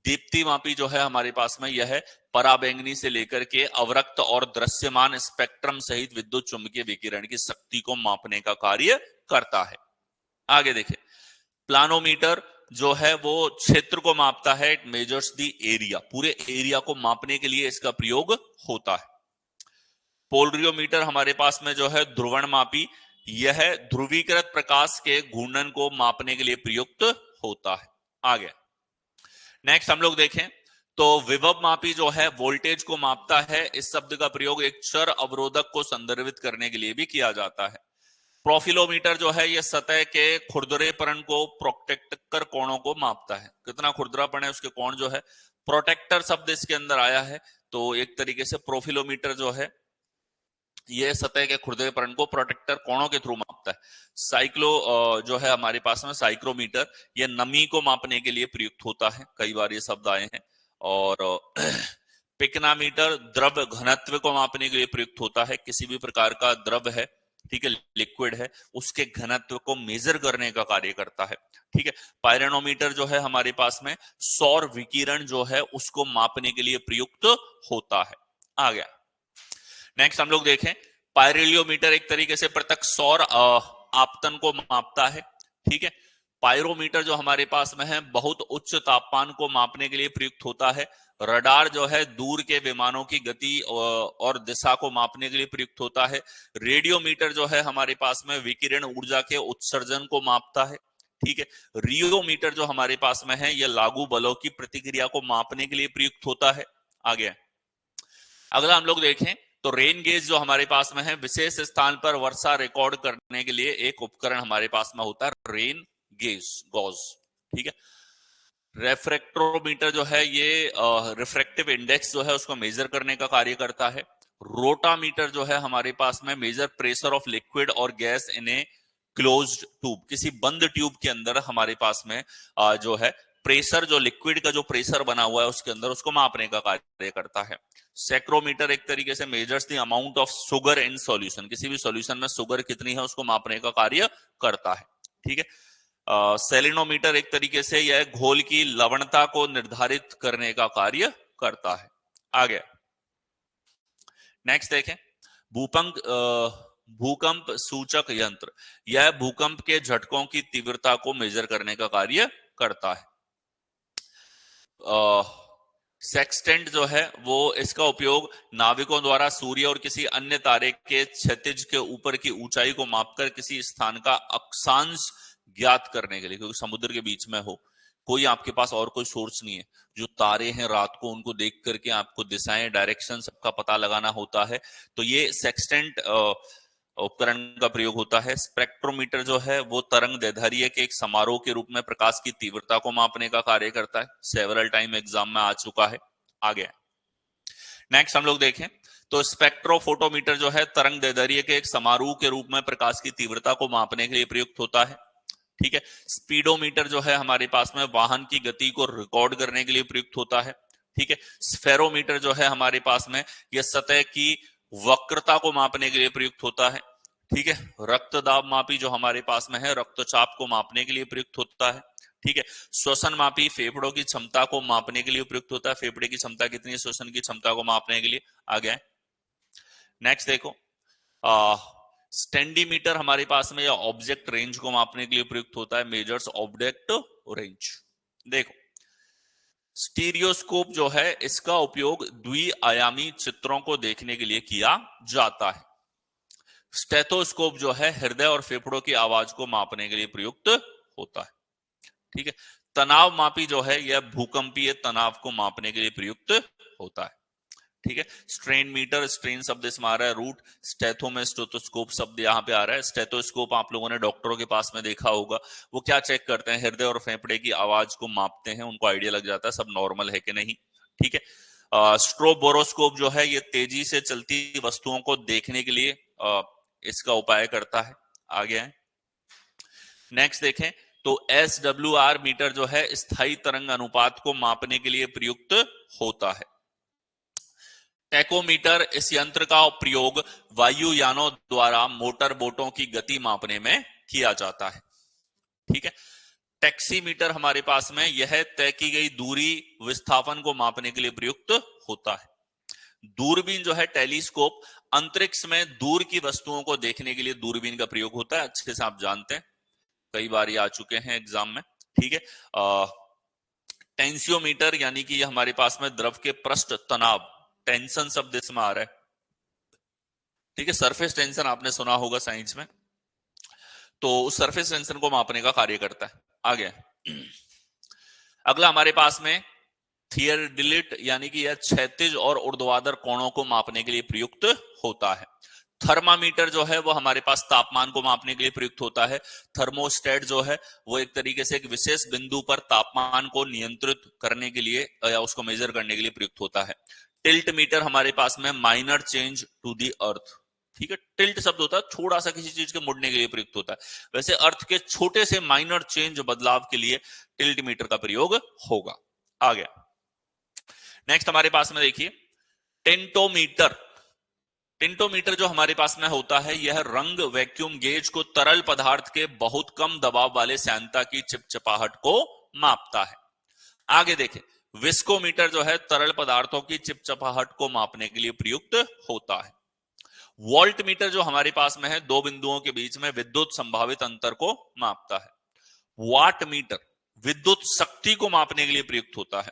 दीप्तिमापी जो है हमारे पास में यह पराबैंगनी से लेकर के अवरक्त और दृश्यमान स्पेक्ट्रम सहित विद्युत चुंबकीय विकिरण की शक्ति को मापने का कार्य करता है। आगे देखें प्लानोमीटर जो है वो क्षेत्र को मापता है, इट मेजर्स द एरिया, पूरे एरिया को मापने के लिए इसका प्रयोग होता है। पोलरियोमीटर हमारे पास में जो है ध्रुवणमापी, यह ध्रुवीकृत प्रकाश के घूर्णन को मापने के लिए प्रयुक्त होता है। आगे नेक्स्ट हम लोग देखें तो विभव मापी जो है वोल्टेज को मापता है। इस शब्द का प्रयोग एक चर अवरोधक को संदर्भित करने के लिए भी किया जाता है। प्रोफिलोमीटर जो है यह सतह के खुरदरेपन को प्रोटेक्ट कर कोणों को मापता है, कितना खुरदरापन है उसके कोण जो है। प्रोटेक्टर शब्द इसके अंदर आया है, तो एक तरीके से प्रोफिलोमीटर जो है ये सतह के खुरदरेपन को प्रोटेक्टर कोणों के थ्रू मापता है। साइक्लो जो है हमारे पास में साइक्रोमीटर, ये नमी को मापने के लिए प्रयुक्त होता है, कई बार ये शब्द आए हैं। और पिकनामीटर द्रव घनत्व को मापने के लिए प्रयुक्त होता है, किसी भी प्रकार का द्रव है, ठीक है, लिक्विड है, उसके घनत्व को मेजर करने का कार्य करता है। ठीक है। पायरेनोमीटर जो है हमारे पास में सौर विकिरण जो है उसको मापने के लिए प्रयुक्त होता है। आ गया। नेक्स्ट हम लोग देखें पायरिलियोमीटर एक तरीके से पृथक सौर आपतन को मापता है। ठीक है। पायरोमीटर जो हमारे पास में है बहुत उच्च तापमान को मापने के लिए प्रयुक्त होता है। रडार जो है दूर के विमानों की गति और दिशा को मापने के लिए प्रयुक्त होता है। रेडियोमीटर जो है हमारे पास में विकिरण ऊर्जा के उत्सर्जन को मापता है। ठीक है। रियोमीटर जो हमारे पास में है यह लागू बलों की प्रतिक्रिया को मापने के लिए प्रयुक्त होता है। आगे अगला हम लोग देखें तो रेन गेज जो हमारे पास में है, विशेष स्थान पर वर्षा रिकॉर्ड करने के लिए एक उपकरण हमारे पास में होता है, रेन गेज गॉज। ठीक है। रेफ्रेक्टोमीटर जो है ये रिफ्रैक्टिव इंडेक्स जो है उसको मेजर करने का कार्य करता है। रोटामीटर जो है हमारे पास में मेजर प्रेशर ऑफ लिक्विड और gas in a closed tube, किसी बंद ट्यूब के अंदर हमारे पास में जो है प्रेशर, जो लिक्विड का जो प्रेशर बना हुआ है उसके अंदर, उसको मापने का कार्य करता है। सैक्रोमीटर एक तरीके से measures the amount of sugar in solution, किसी भी सॉल्यूशन में शुगर कितनी है उसको मापने का कार्य करता है। ठीक है। सेलिनोमीटर एक तरीके से यह घोल की लवणता को निर्धारित करने का कार्य करता है। आगे नेक्स्ट देखें भूकंप सूचक यंत्र, यह भूकंप के झटकों की तीव्रता को मेजर करने का कार्य करता है। सेक्सटेंट जो है वो इसका उपयोग नाविकों द्वारा सूर्य और किसी अन्य तारे के क्षैतिज के ऊपर की ऊंचाई को मापकर किसी स्थान का अक्षांश ज्ञात करने के लिए, क्योंकि समुद्र के बीच में हो, कोई आपके पास और कोई सोर्स नहीं है, जो तारे हैं रात को उनको देख करके आपको दिशाएं, डायरेक्शन सबका पता लगाना होता है, तो ये सेक्सटेंट उपकरण का प्रयोग होता है। स्पेक्ट्रोमीटर जो है वो तरंग दैर्ध्य के एक समारोह के रूप में प्रकाश की तीव्रता को मापने का कार्य करता है। सेवरल टाइम एग्जाम में आ चुका है। आगे नेक्स्ट हम लोग देखें तो स्पेक्ट्रोफोटोमीटर जो है तरंग दैर्ध्य के एक समारोह के रूप में प्रकाश की तीव्रता को मापने के लिए प्रयुक्त होता है। ठीक है। स्पीडोमीटर जो है हमारे पास में वाहन की गति को रिकॉर्ड करने के लिए प्रयुक्त होता है। ठीक है। स्फेरोमीटर जो है हमारे पास में यह सतह की वक्रता को मापने के लिए प्रयुक्त होता है। ठीक है। रक्तदाब मापी जो हमारे पास में है रक्तचाप को मापने के लिए प्रयुक्त होता है। ठीक है। श्वसन मापी फेफड़ों की क्षमता को मापने के लिए प्रयुक्त होता है। फेफड़े की क्षमता कितनी है, श्वसन की क्षमता को मापने के लिए। आगे नेक्स्ट देखो, स्टैंडीमीटर हमारे पास में या ऑब्जेक्ट रेंज को मापने के लिए प्रयुक्त होता है। Measures object range. देखो स्टीरियोस्कोप जो है इसका उपयोग द्विआयामी चित्रों को देखने के लिए किया जाता है। स्टेथोस्कोप जो है हृदय और फेफड़ों की आवाज को मापने के लिए प्रयुक्त होता है। ठीक है। तनाव मापी जो है यह भूकंपीय तनाव को मापने के लिए प्रयुक्त होता है। ठीक है। स्ट्रेन मीटर, स्ट्रेन शब्द इसमें आ रहा है रूट, स्टेथो में स्टेथोस्कोप शब्द यहां पे आ रहा है। स्टेथोस्कोप आप लोगों ने डॉक्टरों के पास में देखा होगा, वो क्या चेक करते हैं, हृदय और फेफड़े की आवाज को मापते हैं, उनको आइडिया लग जाता है सब नॉर्मल है कि नहीं। ठीक है। स्ट्रोबोरोस्कोप जो है ये तेजी से चलती वस्तुओं को देखने के लिए इसका उपाय करता है। आगे नेक्स्ट देखें तो SWR मीटर जो है स्थायी तरंग अनुपात को मापने के लिए प्रयुक्त होता है। टैकोमीटर इस यंत्र का प्रयोग वायुयानों द्वारा मोटर बोटों की गति मापने में किया जाता है। ठीक है। टैक्सीमीटर हमारे पास में यह तय की गई दूरी विस्थापन को मापने के लिए प्रयुक्त होता है। दूरबीन जो है टेलीस्कोप अंतरिक्ष में दूर की वस्तुओं को देखने के लिए दूरबीन का प्रयोग होता है। अच्छे से आप जानते हैं, कई बार ये आ चुके हैं एग्जाम में। ठीक है। टेंसियोमीटर यानी कि ये हमारे पास में द्रव के पृष्ठ तनाव, टेंशन शब्द इसमें आ रहा है। ठीक है। सरफेस टेंशन आपने सुना होगा साइंस में, तो उस सरफेस टेंशन को मापने का कार्य करता है। आगे अगला हमारे पास में थियरडिलिट यानी कि यह क्षैतिज और ऊर्ध्वाधर कोणों को मापने के लिए प्रयुक्त होता है। थर्मामीटर जो है वो हमारे पास तापमान को मापने के लिए प्रयुक्त होता है। थर्मोस्टेट जो है वो एक तरीके से एक विशेष बिंदु पर तापमान को नियंत्रित करने के लिए या उसको मेजर करने के लिए प्रयुक्त होता है। टिल्ट मीटर हमारे पास में माइनर चेंज टू दी अर्थ। ठीक है। टिल्ट शब्द होता है थोड़ा सा किसी चीज के मुड़ने के लिए प्रयुक्त होता है, वैसे अर्थ के छोटे से माइनर चेंज बदलाव के लिए टिल्ट मीटर का प्रयोग होगा। आ गया नेक्स्ट हमारे पास में देखिए टेंटोमीटर। टेंटोमीटर जो हमारे पास में होता है यह रंग वैक्यूम गेज को तरल पदार्थ के बहुत कम दबाव वाले श्यानता की चिपचिपाहट को मापता है। आगे देखें विस्कोमीटर जो है तरल पदार्थों की चिपचिपाहट को मापने के लिए प्रयुक्त होता है। वोल्ट मीटर जो हमारे पास में है दो बिंदुओं के बीच में विद्युत संभावित अंतर को मापता है। वाट मीटर विद्युत शक्ति को मापने के लिए प्रयुक्त होता है।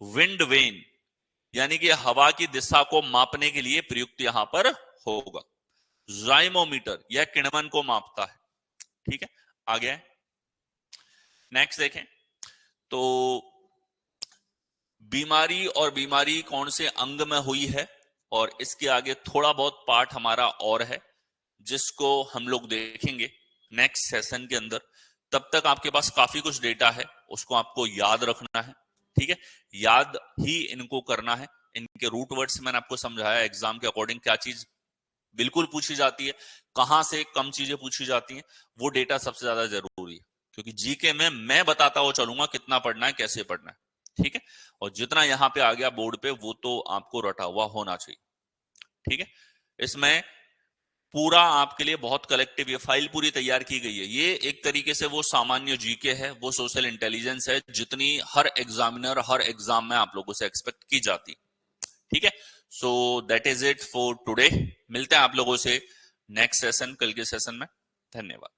विंड वेन यानी कि हवा की दिशा को मापने के लिए प्रयुक्त यहां पर होगा। जाइमोमीटर यह किण्वन को मापता है। ठीक है। आगे नेक्स्ट देखें तो बीमारी और बीमारी कौन से अंग में हुई है, और इसके आगे थोड़ा बहुत पार्ट हमारा और है जिसको हम लोग देखेंगे नेक्स्ट सेशन के अंदर। तब तक आपके पास काफी कुछ डेटा है, उसको आपको याद रखना है। ठीक है। याद ही इनको करना है। इनके रूट वर्ड्स मैंने आपको समझाया एग्जाम के अकॉर्डिंग क्या चीज बिल्कुल पूछी जाती है, कहां से कम चीजें पूछी जाती हैं, वो डेटा सबसे ज्यादा जरूरी है। क्योंकि जीके में मैं बताता हुआ चलूंगा कितना पढ़ना है, कैसे पढ़ना है। ठीक है। और जितना यहां पे आ गया बोर्ड पे वो तो आपको रटा हुआ होना चाहिए। ठीक है। इसमें पूरा आपके लिए बहुत कलेक्टिव ये फाइल पूरी तैयार की गई है। ये एक तरीके से वो सामान्य जीके है, वो सोशल इंटेलिजेंस है जितनी हर एग्जामिनर हर एग्जाम में आप लोगों से एक्सपेक्ट की जाती। ठीक है। So that is it for today. मिलते हैं आप लोगों से नेक्स्ट सेशन, कल के सेशन में। धन्यवाद।